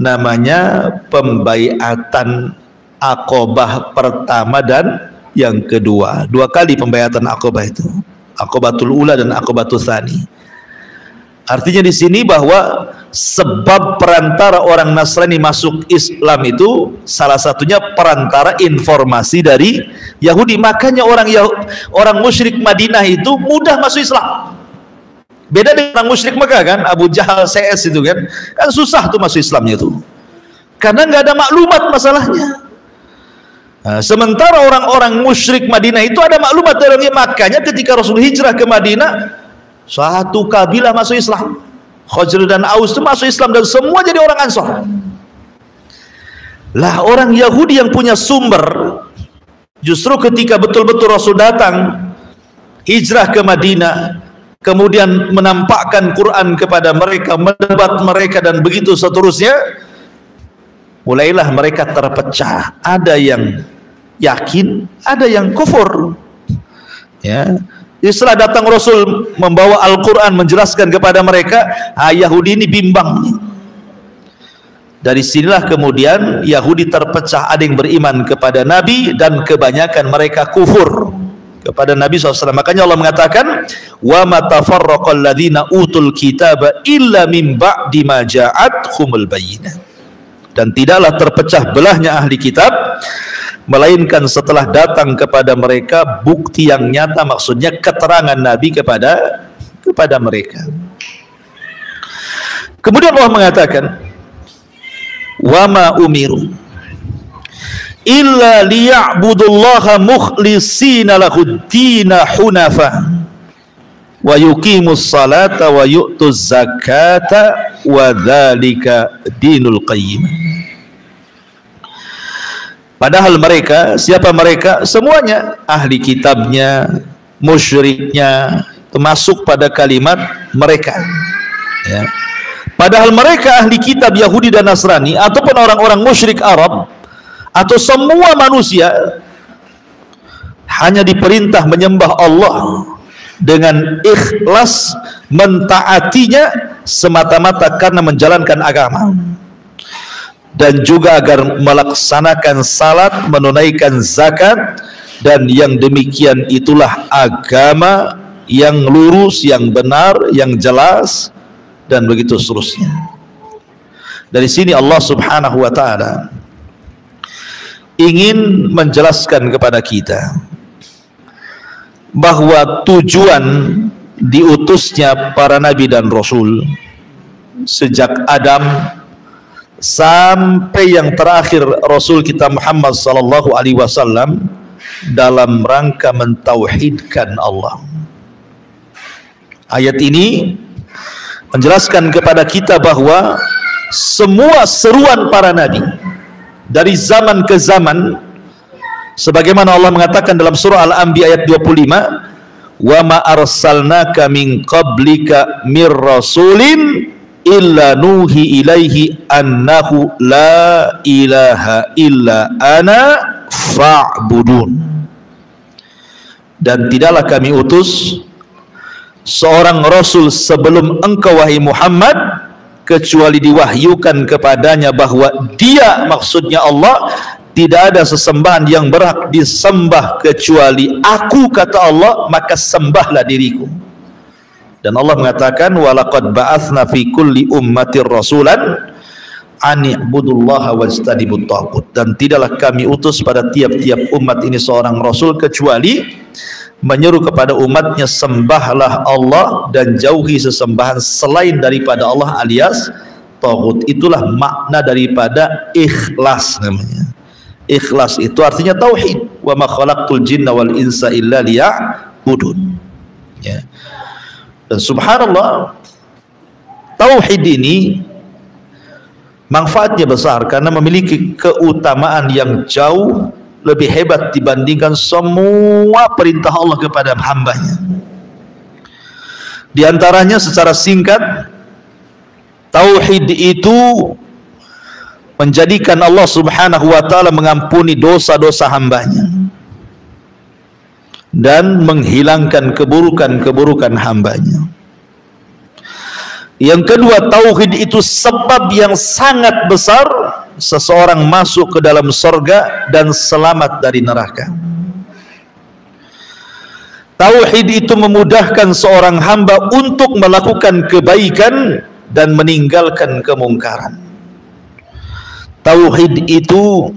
namanya pembaiatan Aqabah pertama dan yang kedua. 2 kali pembaiatan Aqabah itu, Aqabatul Ula dan Aqabatul Tsani. Artinya di sini bahwa sebab perantara orang Nasrani masuk Islam itu salah satunya perantara informasi dari Yahudi. Makanya orang musyrik Madinah itu mudah masuk Islam. Beda dengan orang musyrik Mekah kan, Abu Jahal CS itu kan susah tuh masuk Islamnya itu, karena nggak ada maklumat masalahnya. Nah, sementara orang-orang musyrik Madinah itu ada maklumat dari Makanya ketika Rasul hijrah ke Madinah, satu kabilah masuk Islam, Khazraj dan Aus itu masuk Islam dan semua jadi orang Ansor. Lah orang Yahudi yang punya sumber, justru ketika betul-betul Rasul datang hijrah ke Madinah, kemudian menampakkan Quran kepada mereka, mendebat mereka dan begitu seterusnya, mulailah mereka terpecah. Ada yang yakin, ada yang kufur. Ya, setelah datang Rasul membawa Al-Quran menjelaskan kepada mereka, Yahudi ini bimbang. Dari sinilah kemudian Yahudi terpecah, ada yang beriman kepada Nabi dan kebanyakan mereka kufur kepada Nabi SAW. Makanya Allah mengatakan, wa ma tafarraqal ladzina utul kitaba illa min ba'di ma ja'athumul bayyinah. Dan tidaklah terpecah belahnya ahli kitab melainkan setelah datang kepada mereka bukti yang nyata, maksudnya keterangan Nabi kepada mereka. Kemudian Allah mengatakan, wa ma umiru illa liya'budullaha mukhlishina lahuddina hunafa wa yuqimus salata wa yu'tuz zakata wa dzalika dinul qayyim. Padahal mereka, siapa mereka? Semuanya, ahli kitabnya, musyriknya, termasuk pada kalimat mereka, ya. Padahal mereka ahli kitab Yahudi dan Nasrani ataupun orang-orang musyrik Arab atau semua manusia hanya diperintah menyembah Allah dengan ikhlas, mentaatinya semata-mata karena menjalankan agama, dan juga agar melaksanakan salat, menunaikan zakat, dan yang demikian itulah agama yang lurus, yang benar, yang jelas, dan begitu seterusnya. Dari sini Allah Subhanahu wa ta'ala ingin menjelaskan kepada kita bahwa tujuan diutusnya para nabi dan rasul sejak Adam sampai yang terakhir Rasul kita Muhammad sallallahu alaihi wasallam dalam rangka mentauhidkan Allah. Ayat ini menjelaskan kepada kita bahwa semua seruan para nabi dari zaman ke zaman, sebagaimana Allah mengatakan dalam surah Al-Anbiya ayat 25, wa ma arsalnaka min qablika mir rasulin illa nuhi ilaihi annahu la ilaha illa ana fa'budun. Dan tidaklah kami utus seorang rasul sebelum engkau wahai Muhammad kecuali diwahyukan kepadanya bahwa dia, maksudnya Allah, tidak ada sesembahan yang berhak disembah kecuali aku, kata Allah, maka sembahlah diriku. Dan Allah mengatakan, walaqad ba'atsna fi kulli ummatir rasulan an i'budullaha wajtanibut taghut. Dan tidaklah kami utus pada tiap-tiap umat ini seorang rasul kecuali menyeru kepada umatnya, sembahlah Allah dan jauhi sesembahan selain daripada Allah alias taghut. Itulah makna daripada ikhlas namanya. Ikhlas itu artinya tauhid. Wa ma khalaqtul jinna wal insa illa liya'budun. Ya. Dan subhanallah, tauhid ini manfaatnya besar karena memiliki keutamaan yang jauh lebih hebat dibandingkan semua perintah Allah kepada hambanya. Di antaranya secara singkat, tauhid itu menjadikan Allah Subhanahu wa taala mengampuni dosa-dosa hambanya dan menghilangkan keburukan-keburukan hambanya. Yang kedua, tauhid itu sebab yang sangat besar seseorang masuk ke dalam surga dan selamat dari neraka. Tauhid itu memudahkan seorang hamba untuk melakukan kebaikan dan meninggalkan kemungkaran. Tauhid itu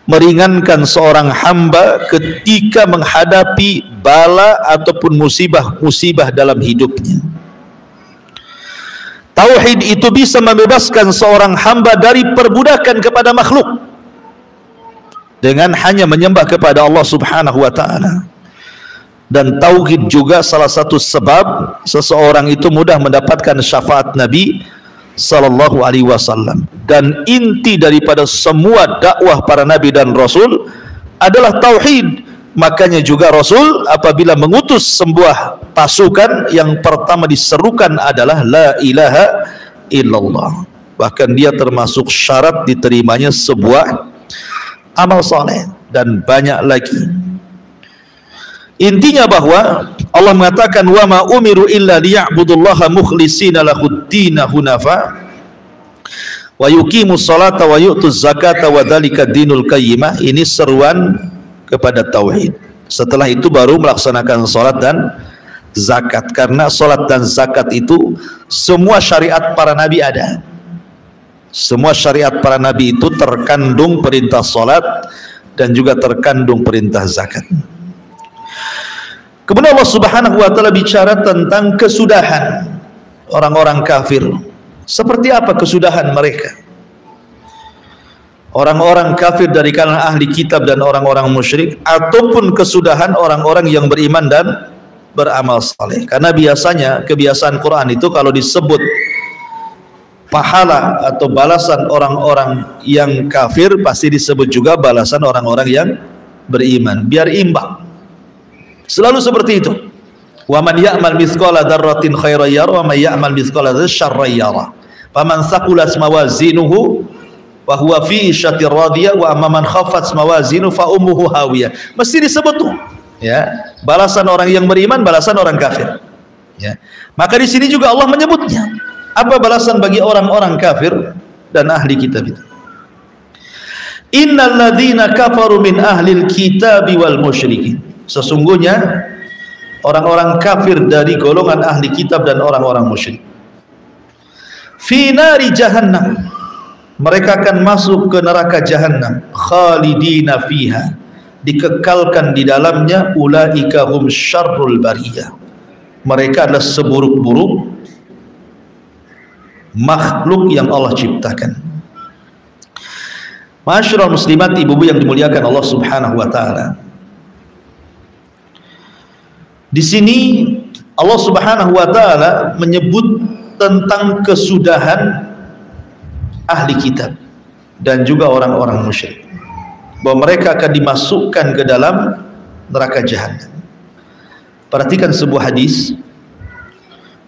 meringankan seorang hamba ketika menghadapi bala ataupun musibah-musibah dalam hidupnya. Tauhid itu bisa membebaskan seorang hamba dari perbudakan kepada makhluk dengan hanya menyembah kepada Allah Subhanahu wa taala. Dan tauhid juga salah satu sebab seseorang itu mudah mendapatkan syafaat Nabi sallallahu alaihi wasallam. Dan inti daripada semua dakwah para nabi dan rasul adalah tauhid. Makanya juga Rasul apabila mengutus sebuah pasukan, yang pertama diserukan adalah la ilaha illallah. Bahkan dia termasuk syarat diterimanya sebuah amal saleh, dan banyak lagi. Intinya bahwa Allah mengatakan wa ma umiru illa liya'budullaha mukhlishina lahud-din hunafa wa yuqimus salata wa yu'tuz zakata wa dzalika dinul qayyimah. Ini seruan kepada tauhid. Setelah itu baru melaksanakan salat dan zakat, karena salat dan zakat itu semua syariat para nabi ada. Semua syariat para nabi itu terkandung perintah salat dan juga terkandung perintah zakat. Kemudian Allah Subhanahu wa taala bicara tentang kesudahan orang-orang kafir. Seperti apa kesudahan mereka? Orang-orang kafir dari kalangan ahli kitab dan orang-orang musyrik, ataupun kesudahan orang-orang yang beriman dan beramal saleh. Karena biasanya kebiasaan Quran itu kalau disebut pahala atau balasan orang-orang yang kafir, pasti disebut juga balasan orang-orang yang beriman, biar imbang. Selalu seperti itu. Wa man ya'mal mithqala dzarratin khairan yara wa man ya'mal mithqala dzarratin syarran yara. Faman thaqulat mawazinuhu wa huwa fi 'ishatir radiyah wa amman khaffat mawazinuhu fa ummuhu hawiyah. Mesti disebut tuh, ya. Balasan orang yang beriman, balasan orang kafir. Ya. Maka di sini juga Allah menyebutnya. Apa balasan bagi orang-orang kafir dan ahli kitab itu? Innal ladzina kafaru min ahlil kitabi wal musyrikin. Sesungguhnya orang-orang kafir dari golongan ahli kitab dan orang-orang musyrik, fi nari jahannam, mereka akan masuk ke neraka jahannam, khalidina fiha, dikekalkan di dalamnya, ulaika hum syarrul bariyah, mereka adalah seburuk-buruk makhluk yang Allah ciptakan. Masyarul muslimat, ibu-ibu yang dimuliakan Allah Subhanahu wa taala, di sini Allah Subhanahu wa taala menyebut tentang kesudahan ahli kitab dan juga orang-orang musyrik, bahwa mereka akan dimasukkan ke dalam neraka jahannam. Perhatikan sebuah hadis.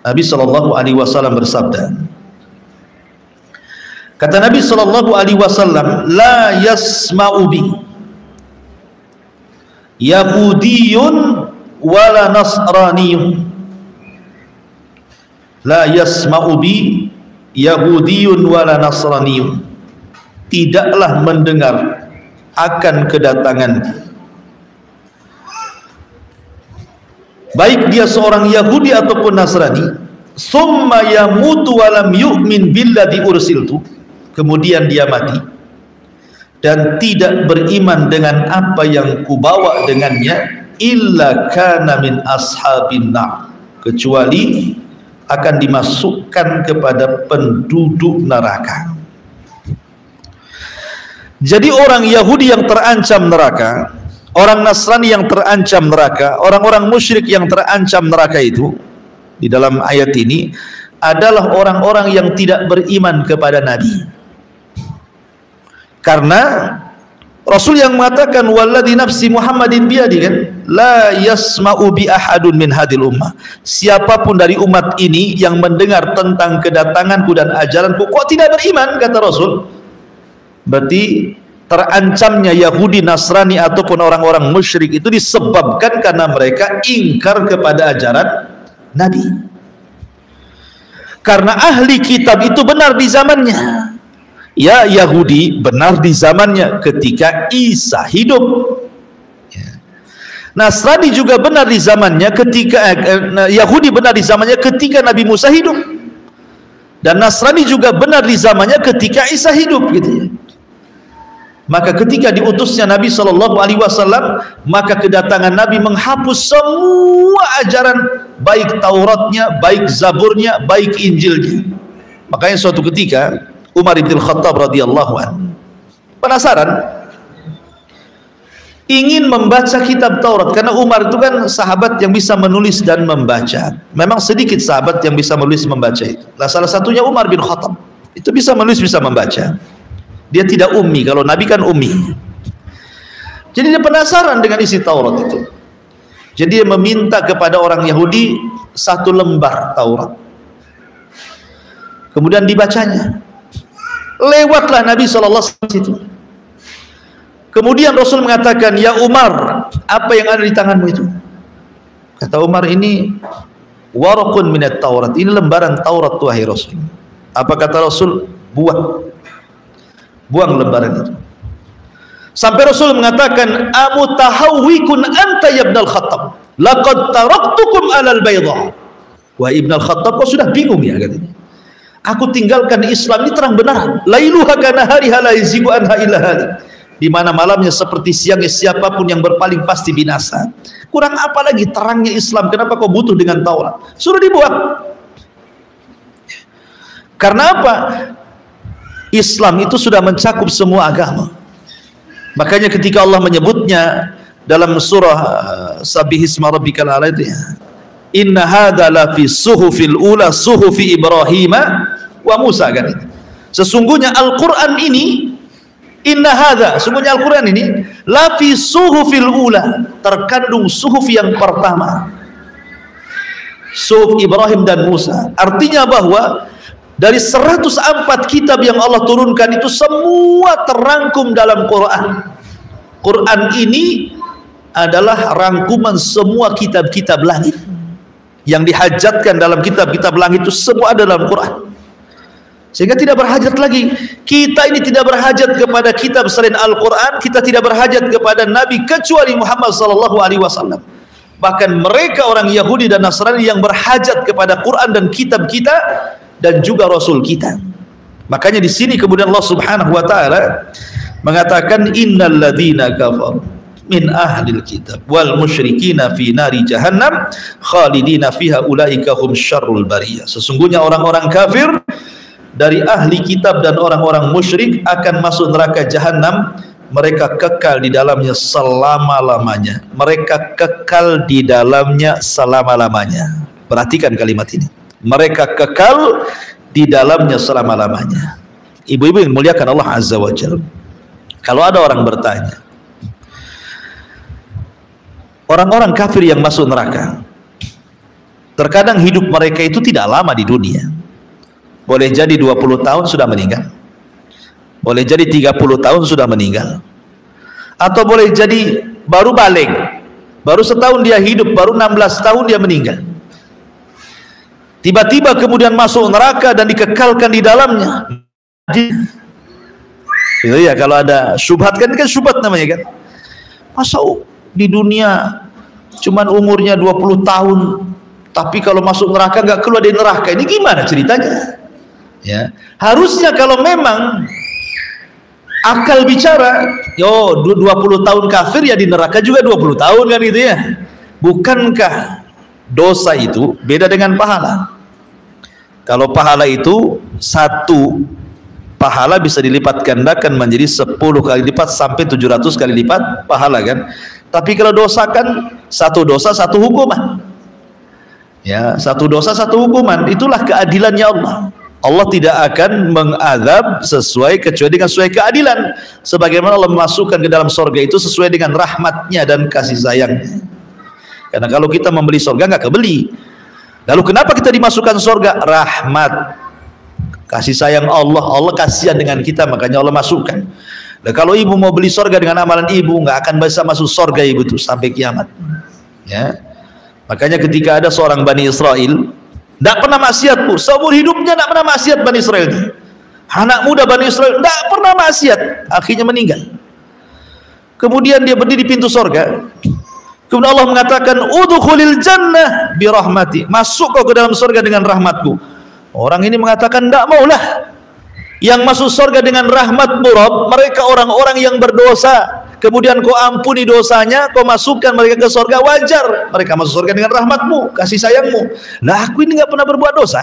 Nabi sallallahu alaihi wasallam bersabda, kata Nabi sallallahu alaihi wasallam, la yasma'u bi yahudiyun wala nasraniyun, la yasma'u bi yahudiyun wala nasraniyun, tidaklah mendengar akan kedatangan, baik dia seorang Yahudi ataupun Nasrani, summa yamutu walam yu'min billadhi ursiltu, kemudian dia mati dan tidak beriman dengan apa yang kubawa dengannya, illa kana min ashabin nar, kecuali akan dimasukkan kepada penduduk neraka. Jadi orang Yahudi yang terancam neraka, orang Nasrani yang terancam neraka, orang-orang musyrik yang terancam neraka itu di dalam ayat ini adalah orang-orang yang tidak beriman kepada Nabi. Karena Rasul yang mengatakan walladzi nafsi Muhammadin biyadi, kan, la yasma'u bi ahadun min hadil ummah, siapapun dari umat ini yang mendengar tentang kedatanganku dan ajaranku kok tidak beriman, kata Rasul, berarti terancamnya Yahudi, Nasrani ataupun orang-orang musyrik itu disebabkan karena mereka ingkar kepada ajaran Nabi. Karena ahli kitab itu benar di zamannya. Ya, Yahudi benar di zamannya ketika Isa hidup. Nasrani juga benar di zamannya ketika Yahudi benar di zamannya ketika Nabi Musa hidup. Dan Nasrani juga benar di zamannya ketika Isa hidup, gitu ya. Maka ketika diutusnya Nabi SAW, maka kedatangan Nabi menghapus semua ajaran, baik Tauratnya, baik Zaburnya, baik Injilnya. Makanya suatu ketika Umar bin Khattab radhiyallahu anhu penasaran, ingin membaca kitab Taurat, karena Umar itu kan sahabat yang bisa menulis dan membaca. Memang sedikit sahabat yang bisa menulis membaca itu. Nah, salah satunya Umar bin Khattab, itu bisa menulis, bisa membaca. Dia tidak ummi, kalau Nabi kan ummi. Jadi dia penasaran dengan isi Taurat itu. Jadi dia meminta kepada orang Yahudi satu lembar Taurat, kemudian dibacanya. Lewatlah Nabi SAW itu. Kemudian Rasul mengatakan, ya Umar, apa yang ada di tanganmu itu? Kata Umar, ini waraqun minat Taurat, ini lembaran Taurat, wahai Rasul. Apa kata Rasul? Buang lembaran itu. Sampai Rasul mengatakan, amutahawwikun anta ya Ibn al-Khattab, laqad taraktukum alal bayda. Wah, Ibn al-Khattab kok sudah bingung ya, katanya. Aku tinggalkan Islam ini terang benar, lailuha kana hariha la yazigu anha illa halik, di mana malamnya seperti siangnya, siapapun yang berpaling pasti binasa. Kurang apa lagi terangnya Islam? Kenapa kau butuh dengan Taurat? Suruh dibuat. Karena apa? Islam itu sudah mencakup semua agama. Makanya ketika Allah menyebutnya dalam surah Sabbihisma rabbikal a'la, inna hadza la fi suhufil ula suhufi Ibrahim wa Musa, kan. Sesungguhnya Al-Qur'an ini, inna hadza, sesungguhnya Al-Qur'an ini la fi suhufil ula, terkandung suhuf yang pertama, suhuf Ibrahim dan Musa. Artinya bahwa dari 104 kitab yang Allah turunkan itu semua terangkum dalam Quran. Quran ini adalah rangkuman semua kitab-kitab langit. Yang dihajatkan dalam kitab-kitab langit itu semua ada dalam Quran. Sehingga tidak berhajat lagi, kita ini tidak berhajat kepada kitab selain Al-Quran, kita tidak berhajat kepada Nabi kecuali Muhammad SAW. Bahkan mereka orang Yahudi dan Nasrani yang berhajat kepada Quran dan kitab kita dan juga Rasul kita. Makanya di sini kemudian Allah Subhanahu wa taala mengatakan, innal ladzina kafaru min ahlil kitab wal musyrikina fi nari jahannam khalidina fiha ulaika hum syarrul bariyah. Sesungguhnya orang-orang kafir dari ahli kitab dan orang-orang musyrik akan masuk neraka jahanam, mereka kekal di dalamnya selama-lamanya. Mereka kekal di dalamnya selama-lamanya. Perhatikan kalimat ini. Mereka kekal di dalamnya selama-lamanya. Ibu-ibu yang muliakan Allah Azza wa Jalla, kalau ada orang bertanya, orang-orang kafir yang masuk neraka, terkadang hidup mereka itu tidak lama di dunia. Boleh jadi 20 tahun sudah meninggal, boleh jadi 30 tahun sudah meninggal, atau boleh jadi baru balik, baru setahun dia hidup, baru 16 tahun dia meninggal. Tiba-tiba kemudian masuk neraka dan dikekalkan di dalamnya. Itu ya, kalau ada syubhat, kan syubhat namanya, kan. Masa di dunia cuman umurnya 20 tahun, tapi kalau masuk neraka nggak keluar dari neraka, ini gimana ceritanya? Ya, harusnya kalau memang akal bicara, yo 20 tahun kafir ya di neraka juga 20 tahun, kan, gitu ya. Bukankah dosa itu beda dengan pahala? Kalau pahala itu satu pahala bisa dilipat gandakan menjadi 10 kali lipat sampai 700 kali lipat pahala, kan. Tapi kalau dosa kan satu dosa satu hukuman. Ya, satu dosa satu hukuman. Itulah keadilannya Allah. Allah tidak akan mengazab kecuali dengan sesuai keadilan. Sebagaimana Allah memasukkan ke dalam surga itu sesuai dengan rahmatnya dan kasih sayangnya. Karena kalau kita membeli surga nggak kebeli. Lalu kenapa kita dimasukkan surga? Rahmat, kasih sayang Allah. Allah kasihan dengan kita, makanya Allah masukkan. Nah, kalau ibu mau beli surga dengan amalan ibu, nggak akan bisa masuk surga ibu tuh sampai kiamat. Ya, makanya ketika ada seorang Bani Israel tidak pernah maksiat pun, seumur hidupnya tidak pernah maksiat Bani Israel. Anak muda Bani Israel tidak pernah maksiat, akhirnya meninggal. Kemudian dia berdiri di pintu surga. Kemudian Allah mengatakan, udkhulil jannah birahmati, masuk kau ke dalam surga dengan rahmatku. Orang ini mengatakan, tidak maulah. Yang masuk surga dengan rahmatmu Rabb, mereka orang-orang yang berdosa. Kemudian kau ampuni dosanya, kau masukkan mereka ke surga, wajar mereka masuk surga dengan rahmatmu, kasih sayangmu. Nah, aku ini nggak pernah berbuat dosa,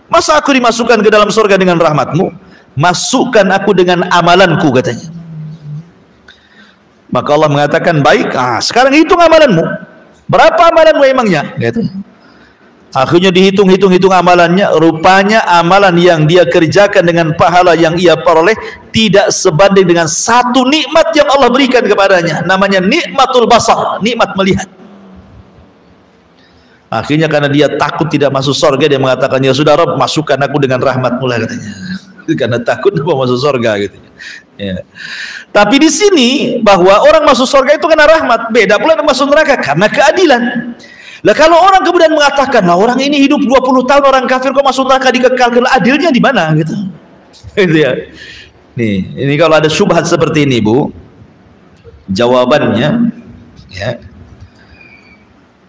masa aku dimasukkan ke dalam surga dengan rahmatmu? Masukkan aku dengan amalanku, katanya. Maka Allah mengatakan, baik, sekarang hitung amalanmu, berapa amalanmu emangnya, gitu. Akhirnya dihitung amalannya. Rupanya amalan yang dia kerjakan dengan pahala yang ia peroleh tidak sebanding dengan satu nikmat yang Allah berikan kepadanya, namanya nikmatul basar, nikmat melihat. Akhirnya karena dia takut tidak masuk surga, dia mengatakan, ya sudah Rabb, masukkan aku dengan rahmatmu lah, katanya. Karena takut mau masuk surga, gitu. Ya. Tapi di sini bahwa orang masuk surga itu karena rahmat, beda pula dengan masuk neraka karena keadilan. Lah kalau orang kemudian mengatakan, nah orang ini hidup 20 tahun orang kafir kok masuk neraka dikekalkan, adilnya di mana, gitu. Gitu ya. Nih, ini kalau ada syubhat seperti ini, Bu, jawabannya ya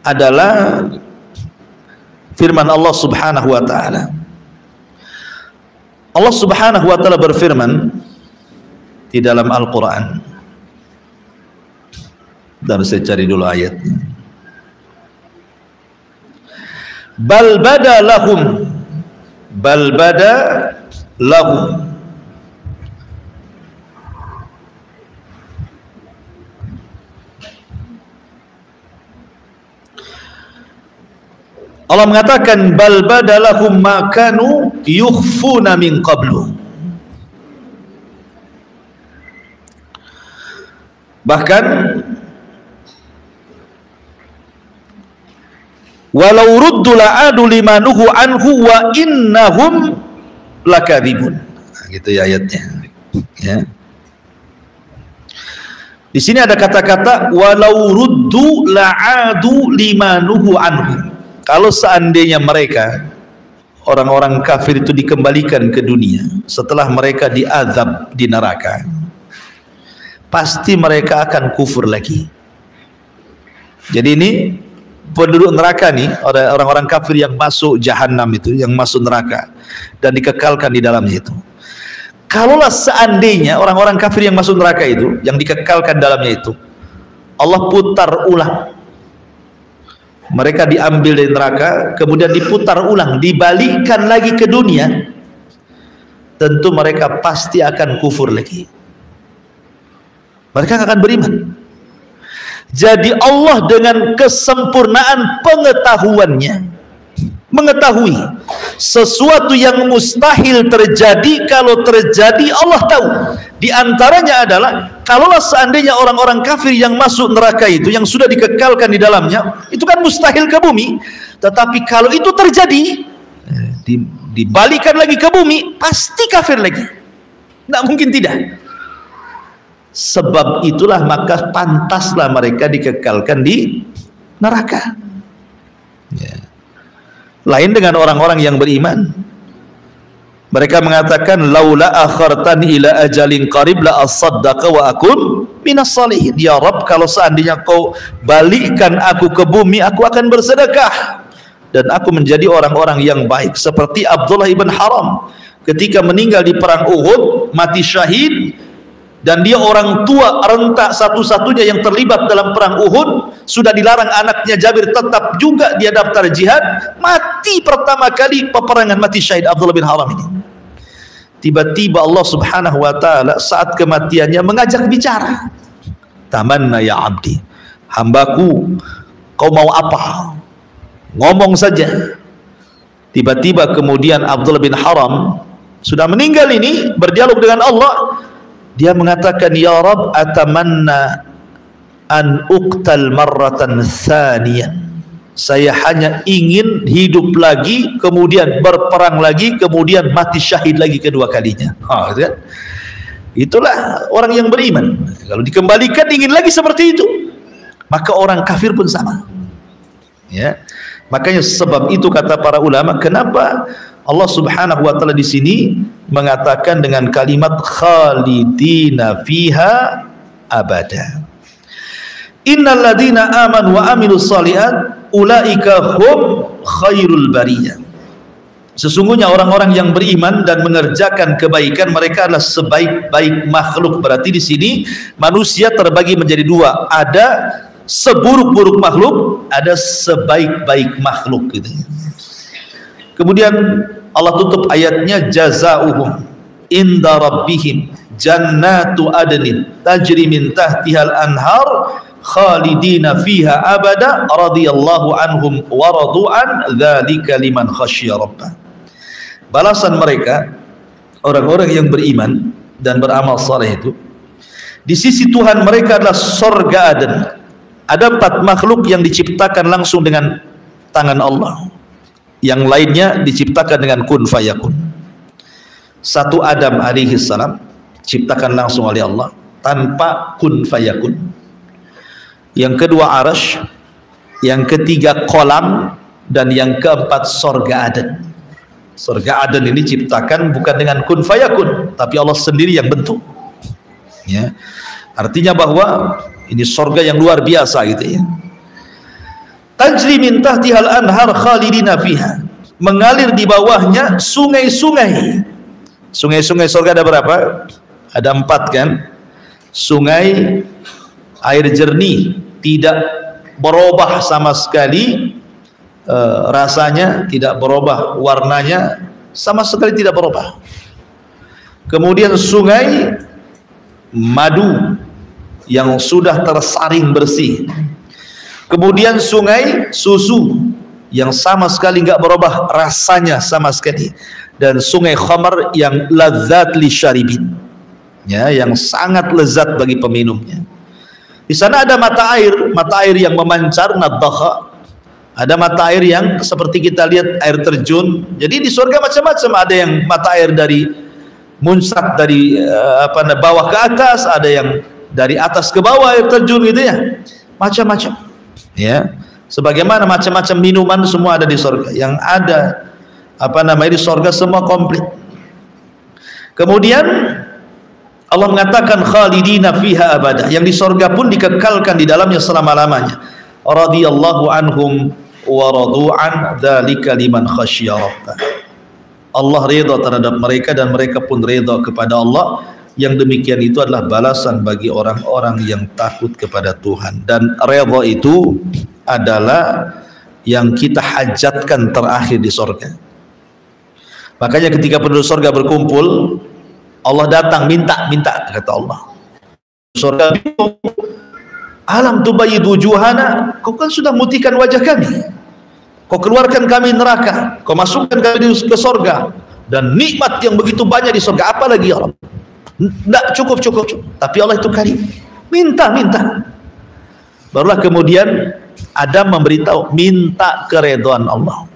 adalah firman Allah Subhanahu wa taala. Allah Subhanahu wa taala berfirman di dalam Al-Qur'an. Dan saya cari dulu ayatnya. Bal bada lahum Allah mengatakan, bal bada lahum ma kanu yukhfuna min qablu. Bahkan walau ruddu la'adu limanuhu anhu wa innahum lakadzibun. Gitu ya ayatnya. Ya. Di sini ada kata-kata walau ruddu la'adu limanuhu anhu. Kalau seandainya mereka orang-orang kafir itu dikembalikan ke dunia setelah mereka diazab di neraka, pasti mereka akan kufur lagi. Jadi ini penduduk neraka nih, orang-orang kafir yang masuk jahanam itu, yang masuk neraka dan dikekalkan di dalamnya itu. Kalaulah seandainya orang-orang kafir yang masuk neraka itu, yang dikekalkan dalamnya itu, Allah putar ulang, mereka diambil dari neraka, kemudian diputar ulang, dibalikkan lagi ke dunia, tentu mereka pasti akan kufur lagi. Mereka akan beriman. Jadi Allah dengan kesempurnaan pengetahuannya mengetahui sesuatu yang mustahil terjadi. Kalau terjadi Allah tahu. Di antaranya adalah kalaulah seandainya orang-orang kafir yang masuk neraka itu, yang sudah dikekalkan di dalamnya, itu kan mustahil ke bumi. Tetapi kalau itu terjadi, dibalikan lagi ke bumi, pasti kafir lagi, tidak mungkin tidak. Sebab itulah maka pantaslah mereka dikekalkan di neraka. Ya. Lain dengan orang-orang yang beriman. Mereka mengatakan, laula akhartani ila ajalin qarib la asaddaqa wa akun minas salihin. Ya Rabb, kalau seandainya kau balikkan aku ke bumi, aku akan bersedekah dan aku menjadi orang-orang yang baik. Seperti Abdullah ibn Haram ketika meninggal di perang Uhud, mati syahid. Dan dia orang tua rentak satu-satunya yang terlibat dalam perang Uhud, sudah dilarang anaknya Jabir, tetap juga dia daftar jihad, mati pertama kali peperangan, mati syahid Abdullah bin Haram ini. Tiba-tiba Allah Subhanahu wa taala saat kematiannya mengajak bicara. Tamanna ya abdi, hambaku, kau mau apa? Ngomong saja. Tiba-tiba kemudian Abdullah bin Haram sudah meninggal ini, berdialog dengan Allah. Dia mengatakan, ya Rabb, atamanna an uqtal marratan thaniyan. Saya hanya ingin hidup lagi, kemudian berperang lagi, kemudian mati syahid lagi kedua kalinya. Gitu kan? Itulah orang yang beriman. Kalau dikembalikan ingin lagi seperti itu. Maka orang kafir pun sama. Ya. Makanya sebab itu kata para ulama, kenapa Allah Subhanahu wa taala di sini mengatakan dengan kalimat khalidina fiha abada. Innal ladzina amanu wa amilus shalihat ulaika hum khairul bariyah. Sesungguhnya orang-orang yang beriman dan mengerjakan kebaikan, mereka adalah sebaik-baik makhluk. Berarti di sini manusia terbagi menjadi dua, ada seburuk-buruk makhluk, ada sebaik-baik makhluk gitu. Kemudian Allah tutup ayatnya, jazaohum inda rabbihim jannatu adnin tajri min tahtihal anhar khalidina fiha abada radhiyallahu anhum wa radu'an dzalika liman khasyiya rabbah. Balasan mereka orang-orang yang beriman dan beramal saleh itu di sisi Tuhan mereka adalah surga Aden. Ada 4 makhluk yang diciptakan langsung dengan tangan Allah, yang lainnya diciptakan dengan kun fayakun. Satu Adam alaihi salam ciptakan langsung oleh Allah tanpa kun fayakun. Yang kedua Arash, yang ketiga kolam, dan yang keempat sorga Aden. Sorga Aden ini ciptakan bukan dengan kun fayakun, tapi Allah sendiri yang bentuk. Ya, artinya bahwa ini sorga yang luar biasa gitu ya. Tajri min tahtihal anhar khalidina fiha, mengalir di bawahnya sungai-sungai. Sungai-sungai sorga ada berapa? Ada 4 kan? Sungai air jernih, tidak berubah sama sekali, rasanya tidak berubah, warnanya sama sekali tidak berubah. Kemudian sungai madu yang sudah tersaring bersih. Kemudian sungai susu yang sama sekali nggak berubah rasanya sama sekali. Dan sungai khamar yang ladzat li syaribin, ya, yang sangat lezat bagi peminumnya. Di sana ada mata air yang memancar nadakha. Ada mata air yang seperti kita lihat air terjun. Jadi di surga macam-macam, ada yang mata air dari muncrat dari bawah ke atas, ada yang dari atas ke bawah air terjun gitu ya. Macam-macam. Ya. Sebagaimana macam-macam minuman semua ada di surga. Yang ada di surga semua komplit. Kemudian Allah mengatakan khalidina fiha abada, yang di surga pun dikekalkan di dalamnya selama-lamanya. Radhiyallahu anhum wa radu'an dzalika liman khasyiya rabbah. Allah ridha terhadap mereka dan mereka pun ridha kepada Allah. Yang demikian itu adalah balasan bagi orang-orang yang takut kepada Tuhan. Dan ridha itu adalah yang kita hajatkan terakhir di surga. Makanya ketika penduduk surga berkumpul, Allah datang minta kata Allah. Surga, alam tubayyidu wujuhana, kau kan sudah mutikan wajah kami, kau keluarkan kami neraka, kau masukkan kami ke surga, dan nikmat yang begitu banyak di surga, apa lagi ya Allah? Tidak cukup. Tapi Allah itu karim, minta. Barulah kemudian Adam memberitahu, minta keridhaan Allah.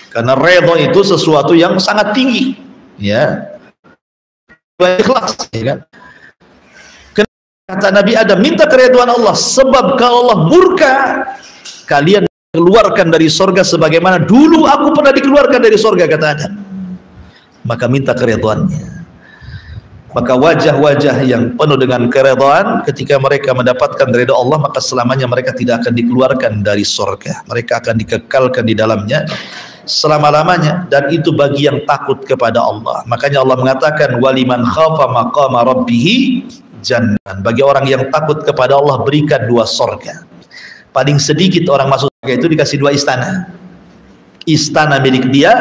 Karena redha itu sesuatu yang sangat tinggi, ya. Ikhlas, ya kan? Kata Nabi Adam, minta keridhaan Allah, sebab kalau Allah murka, kalian keluarkan dari surga sebagaimana dulu aku pernah dikeluarkan dari surga, kata Adam. Maka minta keridhaannya. Maka wajah-wajah yang penuh dengan keridhaan, ketika mereka mendapatkan ridha Allah, maka selamanya mereka tidak akan dikeluarkan dari surga. Mereka akan dikekalkan di dalamnya selama-lamanya, dan itu bagi yang takut kepada Allah. Makanya Allah mengatakan waliman khafa maqama rabbih jannah. Bagi orang yang takut kepada Allah berikan 2 surga. Paling sedikit orang masuk surga itu dikasih 2 istana. Istana milik dia,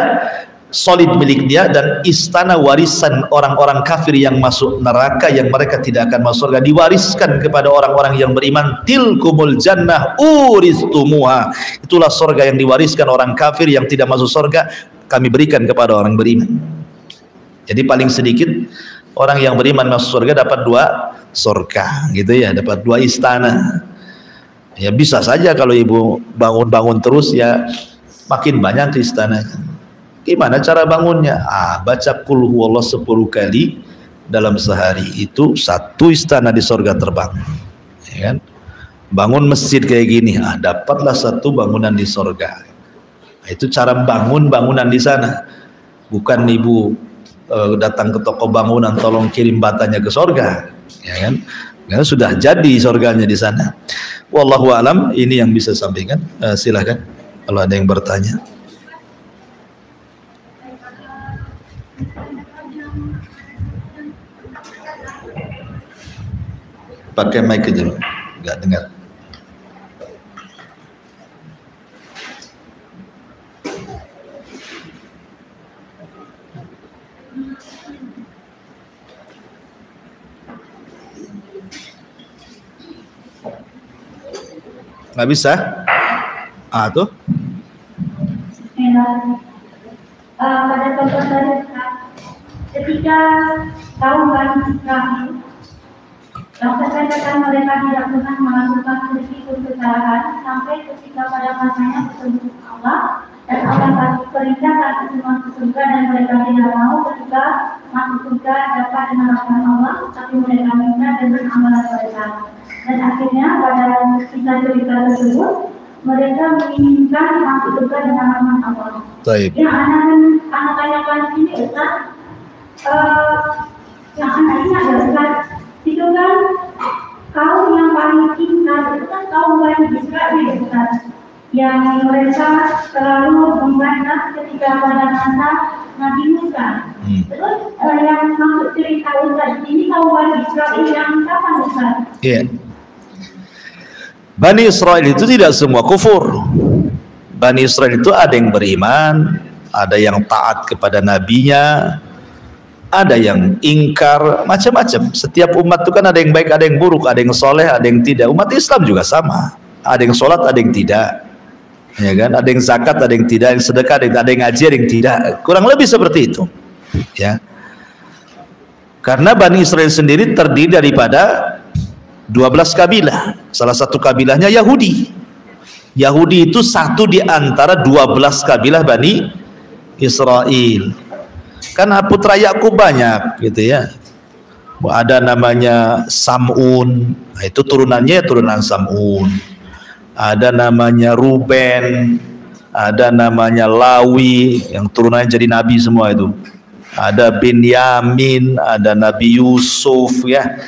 solid milik dia, dan istana warisan orang-orang kafir yang masuk neraka, yang mereka tidak akan masuk surga, diwariskan kepada orang-orang yang beriman. Tilkumul jannah uristumuha, itulah surga yang diwariskan orang kafir yang tidak masuk surga, kami berikan kepada orang beriman. Jadi paling sedikit orang yang beriman masuk surga dapat 2 surga gitu ya, dapat 2 istana. Ya bisa saja kalau ibu bangun-bangun terus ya makin banyak istananya. Gimana cara bangunnya? Baca qul huwallahu 10 kali dalam sehari, itu 1 istana di surga terbangun. Ya kan? Bangun masjid kayak gini, dapatlah 1 bangunan di surga. Itu cara bangun bangunan di sana. Bukan ibu datang ke toko bangunan tolong kirim batanya ke surga, ya kan? Ya, sudah jadi surganya di sana. Wallahu alam, ini yang bisa sampaikan. Silahkan kalau ada yang bertanya. Pakai mic aja, nggak dengar. Nggak bisa? Tuh. Pada contoh dari ketika kaum Bani Israil, katakan mereka tidak pernah melakukan sedikit kesalahan sampai ketika pada masanya bertemu Allah dan Allah perintahkan untuk masuk surga dan mereka tidak mau. Ketika masuk surga dapat dengan rahmat Allah, tapi mereka minta dengan amalan mereka. Dan akhirnya pada kisah cerita tersebut mereka menginginkan masuk surga dengan rahmat Allah. Yang anak tanyakan ini Ustaz, yang anak ini ada Ustaz, itu kan kaum yang paling ingkar, itu kan kaum Bani Israil Ustaz, yang mereka selalu membantah ketika pada masa Nabi Musa. Terus yang maksud cerita Ustaz ini kaum Bani Israil yang kapan Ustaz? Iya. Bani Israel itu tidak semua kufur. Bani Israel itu ada yang beriman, ada yang taat kepada nabinya, ada yang ingkar, macam-macam. Setiap umat itu kan ada yang baik, ada yang buruk, ada yang soleh, ada yang tidak. Umat Islam juga sama, ada yang sholat, ada yang tidak, ya kan? Ada yang zakat, ada yang tidak, yang sedekah, ada yang ngaji, ada yang tidak. Kurang lebih seperti itu, ya. Karena Bani Israel sendiri terdiri daripada 12 kabilah. Salah satu kabilahnya Yahudi. Yahudi itu satu di antara 12 kabilah Bani Israel. Karena putra Yakub banyak gitu ya. Ada namanya Sam'un, itu turunannya turunan Sam'un. Ada namanya Ruben, ada namanya Lawi yang turunannya jadi nabi semua itu. Ada Binyamin, ada Nabi Yusuf ya.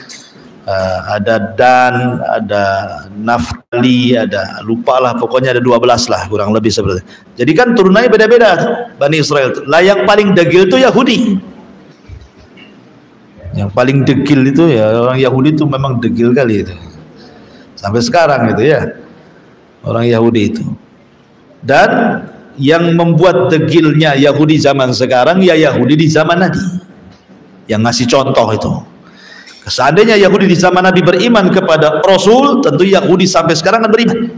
Ada Dan, ada Naftali, ada lupalah, pokoknya ada 12 lah kurang lebih seperti itu. Jadi kan turunannya beda-beda Bani Israel. Lah yang paling degil itu Yahudi. Yang paling degil itu ya orang Yahudi itu memang degil kali itu. Sampai sekarang gitu ya. Orang Yahudi itu. Dan yang membuat degilnya Yahudi zaman sekarang ya Yahudi di zaman Nabi. Yang ngasih contoh itu. Seandainya Yahudi di zaman Nabi beriman kepada Rasul, tentu Yahudi sampai sekarang kan beriman.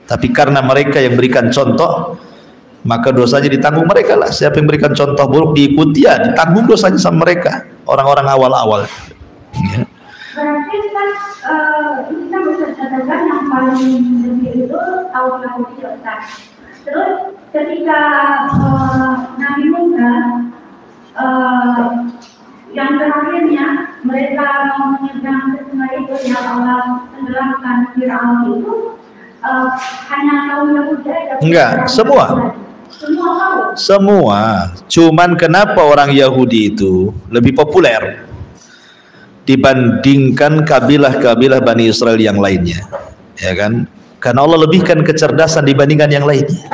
Tapi karena mereka yang berikan contoh, maka dosanya ditanggung mereka lah. Siapa yang berikan contoh buruk diikuti ya, ditanggung dosanya sama mereka. Orang-orang awal-awal. Ya. Berarti kan ini kan bisa dikatakan yang paling lebih itu kaum Yahudi Ustaz. Terus ketika Nabi Musa yang terakhirnya mereka mau menyeberang ke sungai itu yang Allah tenggelamkan Fir'aun itu hanya kaum Yahudi aja? Enggak, semua. Semua. Cuman kenapa orang Yahudi itu lebih populer dibandingkan kabilah-kabilah Bani Israel yang lainnya, ya kan? Karena Allah lebihkan kecerdasan dibandingkan yang lainnya.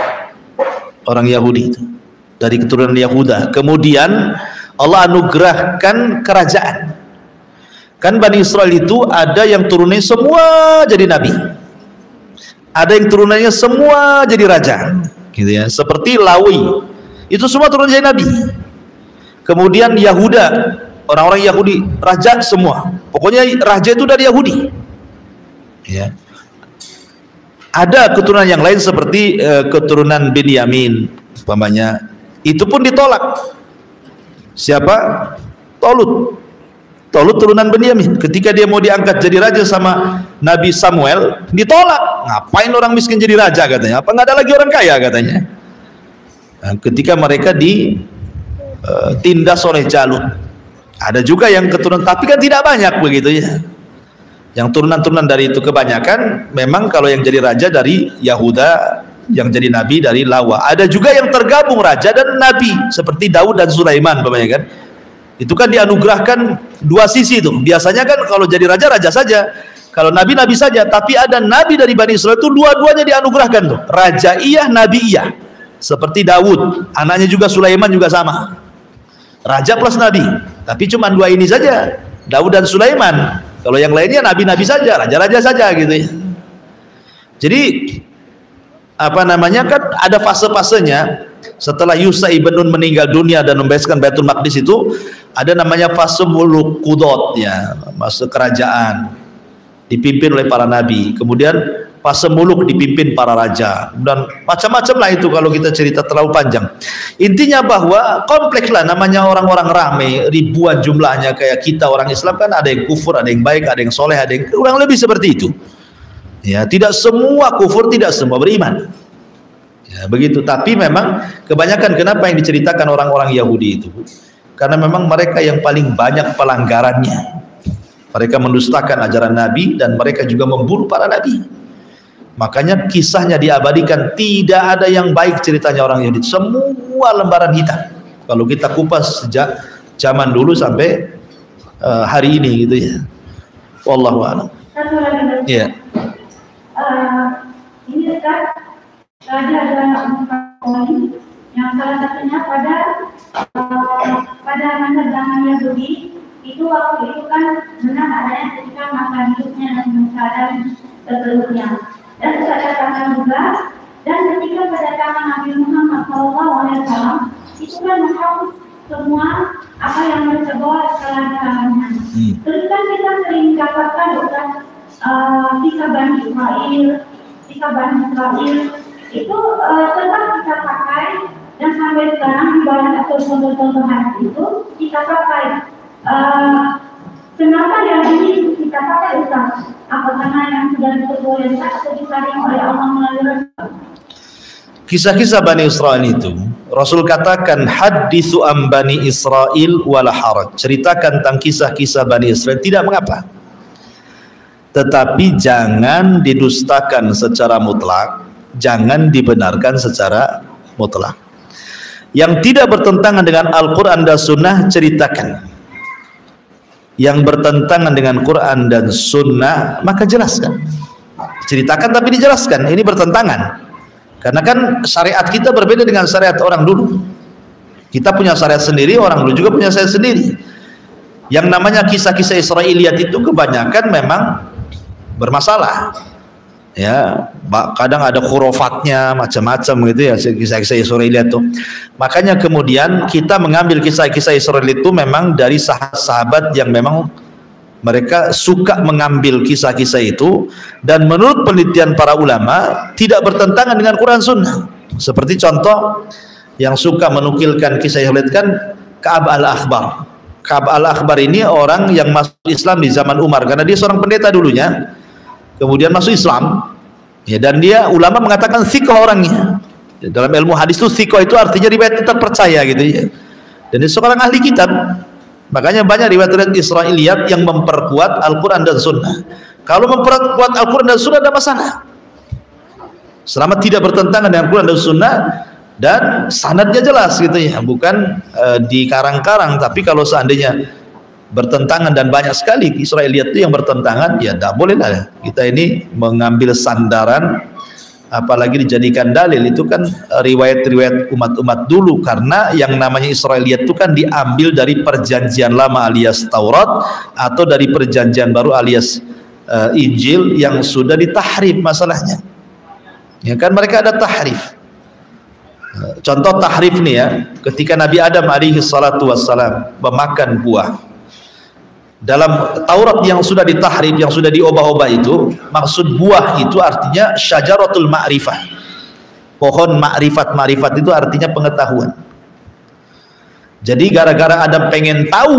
Orang Yahudi itu dari keturunan Yahuda. Kemudian Allah anugerahkan kerajaan. Kan Bani Israel itu ada yang turunnya semua jadi nabi, ada yang turunannya semua jadi raja, gitu ya. Seperti Lawi, itu semua turun jadi nabi. Kemudian Yahuda, orang-orang Yahudi raja semua. Pokoknya raja itu dari Yahudi. Ya. Ada keturunan yang lain seperti keturunan Binyamin, umpamanya Itu pun ditolak. Siapa? Tolut. Tolut turunan Benyamin. Ketika dia mau diangkat jadi raja sama Nabi Samuel, ditolak. Ngapain orang miskin jadi raja katanya? Apa nggak ada lagi orang kaya katanya? Nah, ketika mereka ditindas oleh Jalut. Ada juga yang keturunan, tapi kan tidak banyak begitu ya. Yang turunan-turunan dari itu kebanyakan memang kalau yang jadi raja dari Yahuda, yang jadi nabi dari Lawa. Ada juga yang tergabung raja dan nabi seperti Daud dan Sulaiman kan. Itu kan dianugerahkan dua sisi itu. Biasanya kan kalau jadi raja saja, kalau nabi saja, tapi ada nabi dari Bani Israel itu dua-duanya dianugerahkan tuh. Raja iya, nabi iya. Seperti Daud, anaknya juga Sulaiman juga sama. Raja plus nabi. Tapi cuma dua ini saja, Daud dan Sulaiman. Kalau yang lainnya nabi-nabi saja, raja-raja saja gitu ya. Jadi apa namanya kan ada fase-fasenya. Setelah Yusa ibn Nun meninggal dunia dan membereskan Baitul Maqdis itu ada namanya fase muluk qudot ya, fase kerajaan dipimpin oleh para nabi. Kemudian fase muluk dipimpin para raja dan macam-macam lah itu kalau kita cerita terlalu panjang. Intinya bahwa kompleks lah, namanya orang-orang ramai, ribuan jumlahnya kayak kita orang Islam kan, ada yang kufur, ada yang baik, ada yang soleh, ada yang kurang lebih seperti itu. Ya, tidak semua kufur, tidak semua beriman. Ya, begitu. Tapi memang kebanyakan kenapa yang diceritakan orang-orang Yahudi itu? Karena memang mereka yang paling banyak pelanggarannya. Mereka mendustakan ajaran Nabi dan mereka juga membunuh para nabi. Makanya kisahnya diabadikan, tidak ada yang baik ceritanya orang Yahudi, semua lembaran hitam. Kalau kita kupas sejak zaman dulu sampai hari ini gitu ya. Wallahu a'lam. Iya. Ini dekat ada poin yang salah satunya pada masa zaman Yahudi itu, waktu itu kan benar adanya ketika masa hidupnya dan Musa dan seterusnya. Dan dikatakan juga, dan ketika pada tangan Nabi Muhammad SAW itu kan menghapus semua apa yang tersebar kesalahannya. Terus kan kita sering katakan bukan kisah Bani Israel itu tetap kita pakai, dan sampai sekarang di banyak atau contoh-contoh hadis itu kita pakai. Kenapa yang ini kita pakai Ustaz? Apa karena yang sudah diperbolehkan atau disaring oleh Allah melalui Rasul? Kisah-kisah Bani Israel itu Rasul katakan, hadithu am Bani Israel wala haraj. Ceritakan tentang kisah-kisah Bani Israel, tidak mengapa. Tetapi jangan didustakan secara mutlak, jangan dibenarkan secara mutlak. Yang tidak bertentangan dengan Al-Quran dan Sunnah ceritakan. Yang bertentangan dengan Quran dan Sunnah maka jelaskan. Ceritakan tapi dijelaskan, ini bertentangan. Karena kan syariat kita berbeda dengan syariat orang dulu. Kita punya syariat sendiri, orang dulu juga punya syariat sendiri. Yang namanya kisah-kisah Israiliyat itu kebanyakan memang bermasalah. Ya, kadang ada khurafatnya macam-macam gitu ya, kisah-kisah Israiliyat itu. Makanya kemudian kita mengambil kisah-kisah Israel itu memang dari sahabat yang memang mereka suka mengambil kisah-kisah itu, dan menurut penelitian para ulama tidak bertentangan dengan Quran Sunnah. Seperti contoh yang suka menukilkan kisah Israiliyat kan Ka'ab al-Akhbar. Ka'ab al-Akhbar ini orang yang masuk Islam di zaman Umar karena dia seorang pendeta dulunya. Kemudian masuk Islam ya, dan dia ulama mengatakan thiqah orangnya ya, dalam ilmu hadis itu thiqah itu artinya riwayat terpercaya gitu ya, dan dia seorang ahli kitab. Makanya banyak riwayat Israiliyat yang memperkuat Al-Quran dan Sunnah. Kalau memperkuat Al-Quran dan Sunnah ada masalah selama tidak bertentangan dengan Al-Quran dan Sunnah dan sanadnya jelas gitu ya, bukan dikarang-karang. Tapi kalau seandainya bertentangan, dan banyak sekali Israiliyat itu yang bertentangan, ya tidak boleh lah kita ini mengambil sandaran, apalagi dijadikan dalil. Itu kan riwayat-riwayat umat-umat dulu, karena yang namanya Israiliyat itu kan diambil dari perjanjian lama alias Taurat, atau dari perjanjian baru alias Injil yang sudah ditahrif masalahnya. Ya kan, mereka ada tahrif. Contoh tahrif nih ya, ketika Nabi Adam alaihi salatu wassalam memakan buah dalam Taurat yang sudah ditahrif, yang sudah diubah-ubah itu, maksud buah itu artinya syajaratul ma'rifah, pohon ma'rifat. Ma'rifat itu artinya pengetahuan. Jadi gara-gara Adam pengen tahu,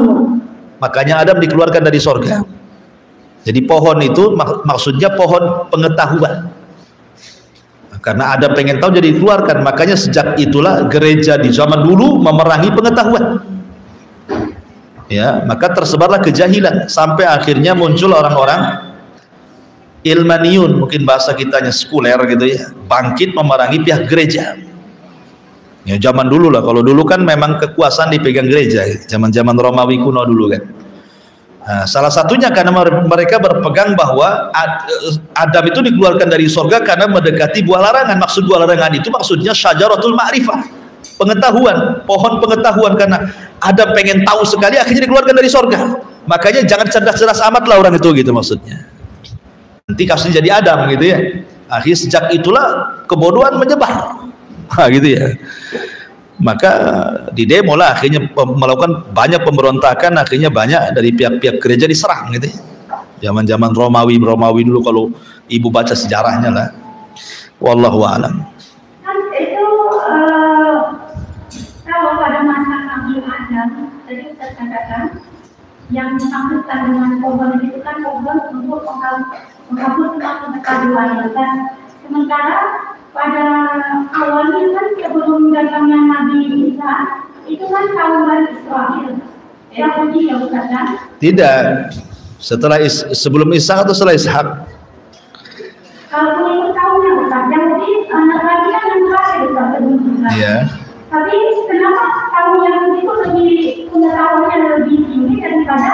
makanya Adam dikeluarkan dari sorga. Jadi pohon itu maksudnya pohon pengetahuan. Karena Adam pengen tahu jadi dikeluarkan, makanya sejak itulah gereja di zaman dulu memerangi pengetahuan. Ya, maka tersebarlah kejahilan sampai akhirnya muncul orang-orang ilmaniun, mungkin bahasa kitanya sekuler gitu ya, bangkit memerangi pihak gereja. Ya zaman dulu lah, kalau dulu kan memang kekuasaan dipegang gereja, zaman-zaman Romawi kuno dulu kan. Nah, salah satunya karena mereka berpegang bahwa Adam itu dikeluarkan dari surga karena mendekati buah larangan. Maksud buah larangan itu maksudnya syajaratul ma'rifah, pengetahuan, pohon pengetahuan. Karena Adam pengen tahu sekali, akhirnya dikeluarkan dari surga. Makanya jangan cerdas-cerdas amat lah orang itu, gitu maksudnya. Nanti kasusnya jadi Adam gitu ya. Akhirnya sejak itulah kebodohan menyebar. Nah, gitu ya. Maka di demo lah akhirnya melakukan banyak pemberontakan, akhirnya banyak dari pihak-pihak gereja diserang gitu ya. Zaman-zaman Romawi dulu, kalau ibu baca sejarahnya lah. Wallahu a'lam. Kan itu kalau pada masa Nabi Adam tadi Ustaz katakan yang dimaksudkan dengan pohon itu kan pohon untuk menghapus semua pengetahuan, kan. Sementara pada awalnya kan sebelum datangnya Nabi Isa itu kan kaum Bani Israel, Yahudi ya bukan kan? Tidak. Sebelum Ishak atau setelah Ishak? Kalau pengikut kaumnya bukan, Yahudi Nabi kan yang terakhir bukan sebelum Isa. Iya. Tapi kenapa kaum Yahudi itu lebih pengetahuannya lebih tinggi daripada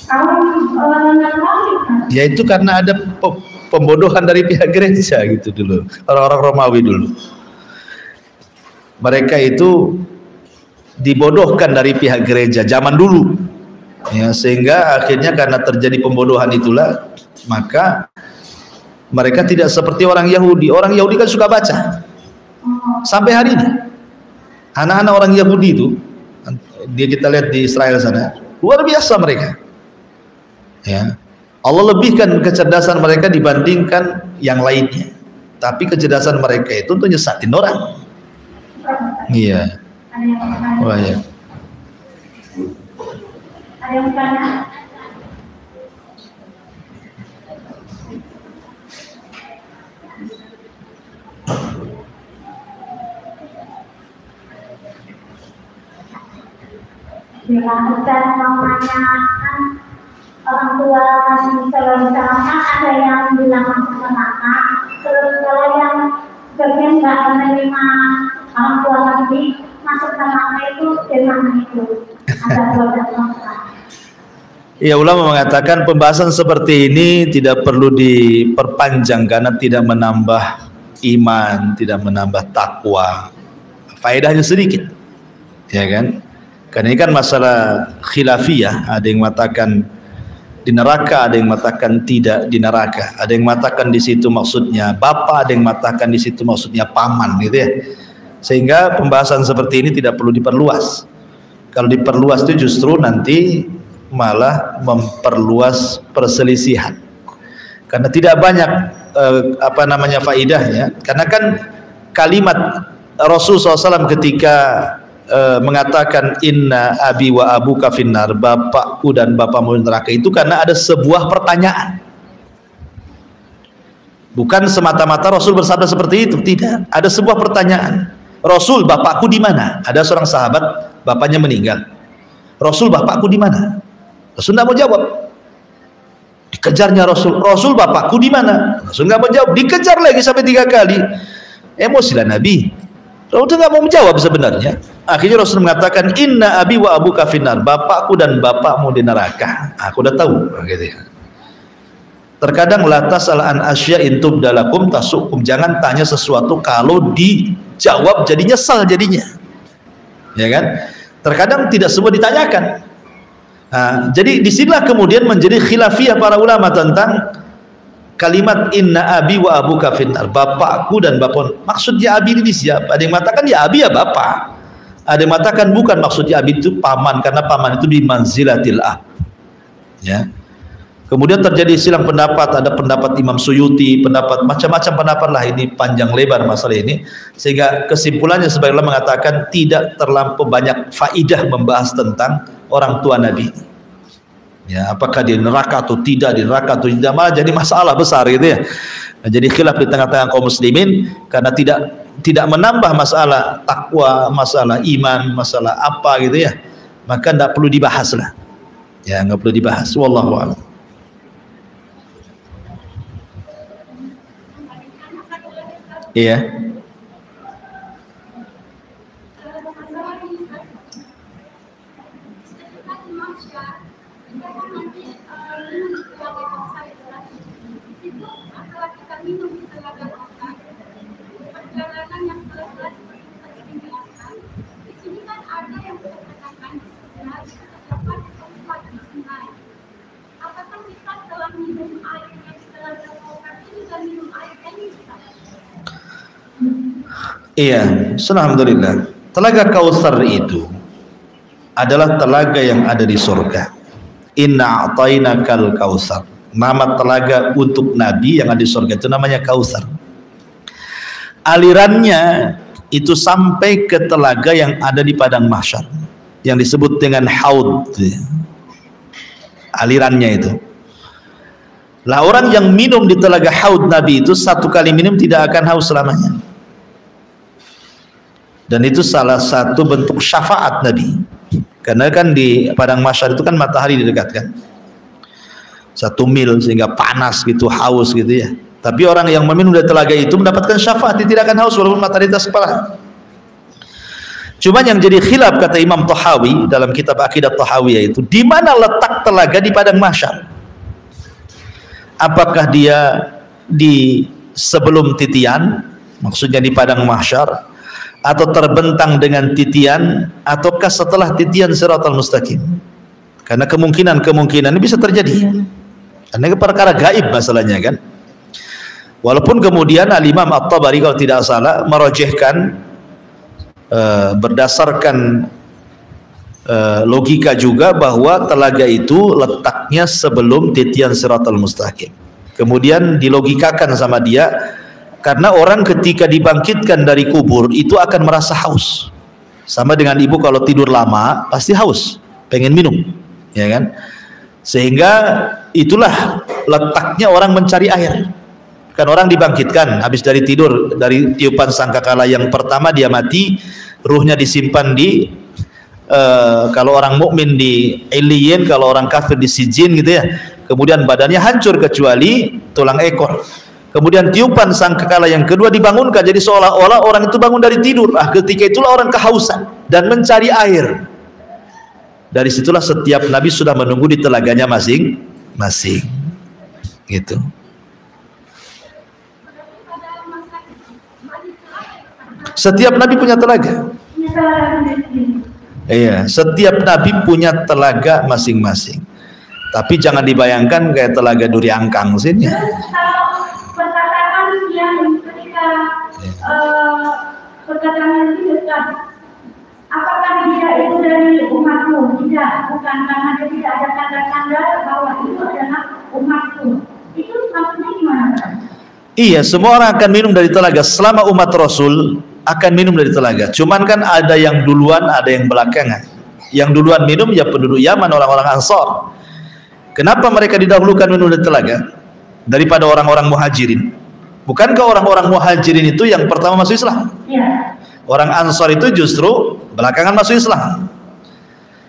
kaum Nasrani? Ya itu karena ada pembodohan dari pihak gereja gitu dulu, orang-orang Romawi dulu. Mereka itu dibodohkan dari pihak gereja zaman dulu, ya, sehingga akhirnya karena terjadi pembodohan itulah, maka mereka tidak seperti orang Yahudi. Orang Yahudi kan suka baca. Sampai hari ini anak-anak orang Yahudi itu, dia kita lihat di Israel sana, luar biasa mereka. Ya, Allah lebihkan kecerdasan mereka dibandingkan yang lainnya. Tapi kecerdasan mereka itu untuk nyesatin orang. Iya. Wah ya. Ada yang tanya? Bila Ustaz mau menanyakan orang tua selalu sama, ada yang bilang masuk neraka, terus kalau yang bagian nggak menerima orang tua lagi masuk neraka itu gimana itu? Ada dua contoh. Ya, ulama mengatakan pembahasan seperti ini tidak perlu diperpanjang karena tidak menambah iman, tidak menambah takwa. Faedahnya sedikit, ya kan? Karena ini kan masalah khilafiyah, ada yang mengatakan di neraka, ada yang mengatakan tidak di neraka, ada yang mengatakan di situ maksudnya bapak, ada yang mengatakan di situ maksudnya paman, gitu ya. Sehingga pembahasan seperti ini tidak perlu diperluas. Kalau diperluas itu justru nanti malah memperluas perselisihan. Karena tidak banyak faidahnya. Karena kan kalimat Rasul SAW ketika mengatakan inna abi wa abuka finnar, bapakku dan bapakmu di neraka, itu karena ada sebuah pertanyaan. Bukan semata-mata Rasul bersabda seperti itu, tidak. Ada sebuah pertanyaan. Rasul, bapakku di mana? Ada seorang sahabat, bapaknya meninggal. Rasul, bapakku di mana? Rasul tidak mau jawab. Dikejarnya Rasul, Rasul, bapakku di mana? Rasul nggak mau jawab. Dikejar lagi sampai 3 kali. Emosilah Nabi. Rasul nggak mau menjawab sebenarnya. Akhirnya Rasul mengatakan inna abi wa abuka finnar, bapakku dan bapakmu di neraka. Aku udah tahu, gitu ya. Terkadang latas al-an asya intub dalakum tasukum, jangan tanya sesuatu kalau dijawab jadi nyesal jadinya, ya kan? Terkadang tidak semua ditanyakan. Nah, jadi disinilah kemudian menjadi khilafiyah para ulama tentang kalimat inna abi wa abuka finnar, bapakku dan bapakmu. Maksudnya abi ini siapa? Ada yang mengatakan ya abi ya bapak. Ada yang mengatakan bukan, maksudnya abi itu paman, karena paman itu bi manzilatil ab. Ya. Kemudian terjadi silang pendapat, ada pendapat Imam Suyuti, pendapat macam-macam pendapat lah, ini panjang lebar masalah ini. Sehingga kesimpulannya sebagian mengatakan tidak terlampau banyak faidah membahas tentang orang tua Nabi. Ya, apakah di neraka atau tidak, di neraka atau tidak, malah jadi masalah besar gitu ya. Nah, jadi khilaf di tengah-tengah kaum muslimin karena tidak menambah masalah takwa, masalah iman, masalah apa gitu ya. Maka tidak perlu dibahas lah. Ya, nggak perlu dibahas. Wallahu a'lam. Iya. Iya, alhamdulillah. Telaga Kautsar itu adalah telaga yang ada di surga. Inna a'tainakal Kautsar. Nama telaga untuk Nabi yang ada di surga itu namanya Kautsar. Alirannya itu sampai ke telaga yang ada di padang mahsyar yang disebut dengan haud. Alirannya itu. Lah orang yang minum di telaga haud Nabi itu satu kali minum tidak akan haus selamanya. Dan itu salah satu bentuk syafaat Nabi. Karena kan di padang mahsyar itu kan matahari didekatkan 1 mil sehingga panas gitu, haus gitu ya. Tapi orang yang meminum dari telaga itu mendapatkan syafaat, dia tidak akan haus walaupun matahari di atas kepala. Cuma yang jadi khilaf kata Imam Tahawi dalam kitab Aqidah Tahawiyah itu, di mana letak telaga di padang mahsyar? Apakah dia di sebelum titian, maksudnya di padang mahsyar, atau terbentang dengan titian, ataukah setelah titian Siratal Mustaqim? Karena kemungkinan bisa terjadi. Karena perkara gaib masalahnya kan. Walaupun kemudian Al-Imam At-Tabari kalau tidak salah merojehkan berdasarkan logika juga bahwa telaga itu letaknya sebelum titian Siratal Mustaqim. Kemudian dilogikakan sama dia, karena orang ketika dibangkitkan dari kubur itu akan merasa haus. Sama dengan ibu kalau tidur lama pasti haus, pengen minum, ya kan? Sehingga itulah letaknya orang mencari air. Kan orang dibangkitkan habis dari tidur, dari tiupan sangkakala yang pertama dia mati, ruhnya disimpan di kalau orang mukmin di Iliyin, kalau orang kafir di Sijin gitu ya. Kemudian badannya hancur kecuali tulang ekor. Kemudian tiupan sangkakala yang kedua dibangunkan, jadi seolah-olah orang itu bangun dari tidur. Ketika itulah orang kehausan dan mencari air. Dari situlah setiap Nabi sudah menunggu di telaganya masing-masing. Gitu. Setiap Nabi punya telaga. Iya, setiap Nabi punya telaga masing-masing. Tapi jangan dibayangkan kayak telaga Duri Angkang sini. Perkataan yang ketika perkataan itu apakah dia itu dari umatku? Tidak, bukan, karena dia tidak ada tanda-tanda bahwa itu adalah umatku. Itu maksudnya gimana? Iya, semua orang akan minum dari telaga. Selama umat Rasul akan minum dari telaga. Cuman kan ada yang duluan, ada yang belakangan. Yang duluan minum ya penduduk Yaman, orang-orang Ansor. Kenapa mereka didahulukan minum dari telaga daripada orang-orang Muhajirin? Bukankah orang-orang Muhajirin itu yang pertama masuk Islam? Ya. Orang Ansor itu justru belakangan masuk Islam.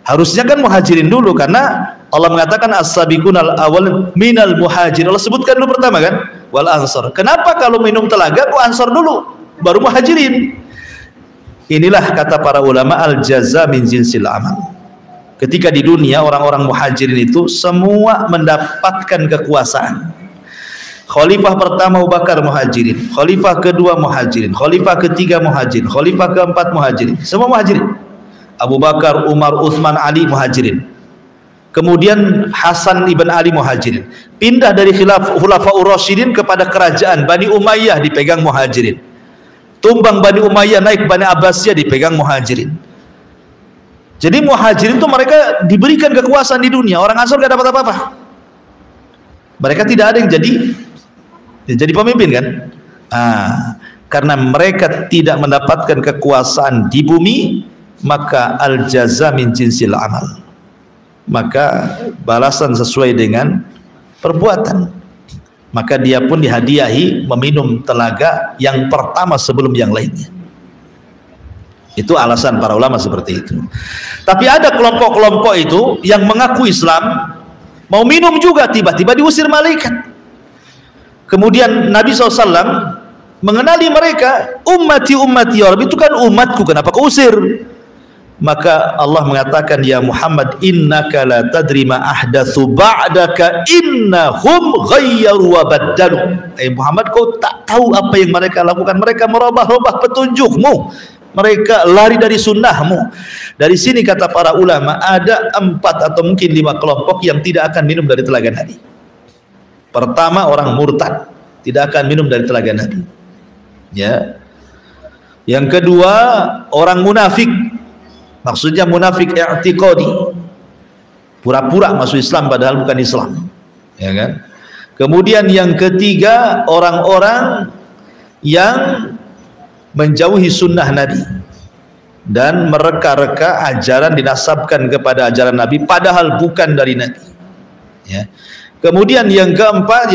Harusnya kan Muhajirin dulu, karena Allah mengatakan as-sabiqunal awwal minal muhajirin. Allah sebutkan dulu pertama kan, wal ansor. Kenapa kalau minum telaga kok Ansor dulu, baru Muhajirin? Inilah kata para ulama, al jaza min jinsil amal. Ketika di dunia orang-orang Muhajirin itu semua mendapatkan kekuasaan. Khalifah pertama Abu Bakar Muhajirin, khalifah kedua Muhajirin, khalifah ketiga Muhajirin, khalifah keempat Muhajirin, semua Muhajirin. Abu Bakar, Umar, Utsman, Ali Muhajirin. Kemudian Hasan ibn Ali Muhajirin. Pindah dari Khulafaur Rasyidin kepada kerajaan Bani Umayyah, dipegang Muhajirin. Tumbang Bani Umayyah, naik Bani Abbasiyah, dipegang Muhajirin. Jadi Muhajirin itu mereka diberikan kekuasaan di dunia. Orang Ansor gak dapat apa-apa. Mereka tidak ada yang jadi pemimpin kan? Karena mereka tidak mendapatkan kekuasaan di bumi, maka al-jaza min jinsil amal, maka balasan sesuai dengan perbuatan. Maka dia pun dihadiahi meminum telaga yang pertama sebelum yang lainnya. Itu alasan para ulama seperti itu. Tapi ada kelompok-kelompok itu yang mengaku Islam, mau minum juga, tiba-tiba diusir malaikat. Kemudian Nabi SAW mengenali mereka, ummati ummati ya Rabbi, itu kan umatku, kenapa kau usir? Maka Allah mengatakan, ya Muhammad, innaka la tadri ma ahdatsu ba'daka innahum ghayyaru wa baddalu. Muhammad, kau tak tahu apa yang mereka lakukan. Mereka merubah-rubah petunjukmu, mereka lari dari sunnahmu. Dari sini kata para ulama, ada 4 atau mungkin 5 kelompok yang tidak akan minum dari telaga Nabi. Pertama, orang murtad, tidak akan minum dari telaga Nabi. Ya. Yang kedua, orang munafik. Maksudnya munafik i'tiqadi, pura-pura masuk Islam padahal bukan Islam, ya kan? Kemudian yang ketiga, orang-orang yang menjauhi sunnah Nabi dan mereka-reka ajaran dinasabkan kepada ajaran Nabi padahal bukan dari Nabi, ya. Kemudian yang keempat,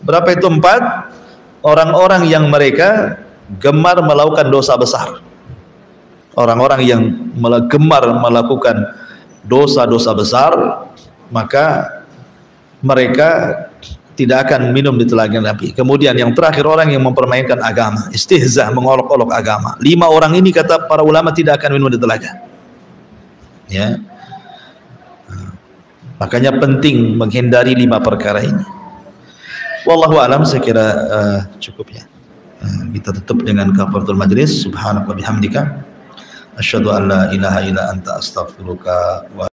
berapa itu 4? Orang-orang yang mereka gemar melakukan dosa besar. Orang-orang yang gemar melakukan dosa-dosa besar, maka mereka tidak akan minum di telaga Nabi. Kemudian yang terakhir, orang yang mempermainkan agama, istihza, mengolok-olok agama. 5 orang ini kata para ulama tidak akan minum di telaga. Ya. Makanya penting menghindari 5 perkara ini. Wallahu a'lam, saya kira cukup ya. Kita tutup dengan kafaratul majlis. Subhanaka bihamdika asyhadu an la ilaha illa anta astaghfiruka wa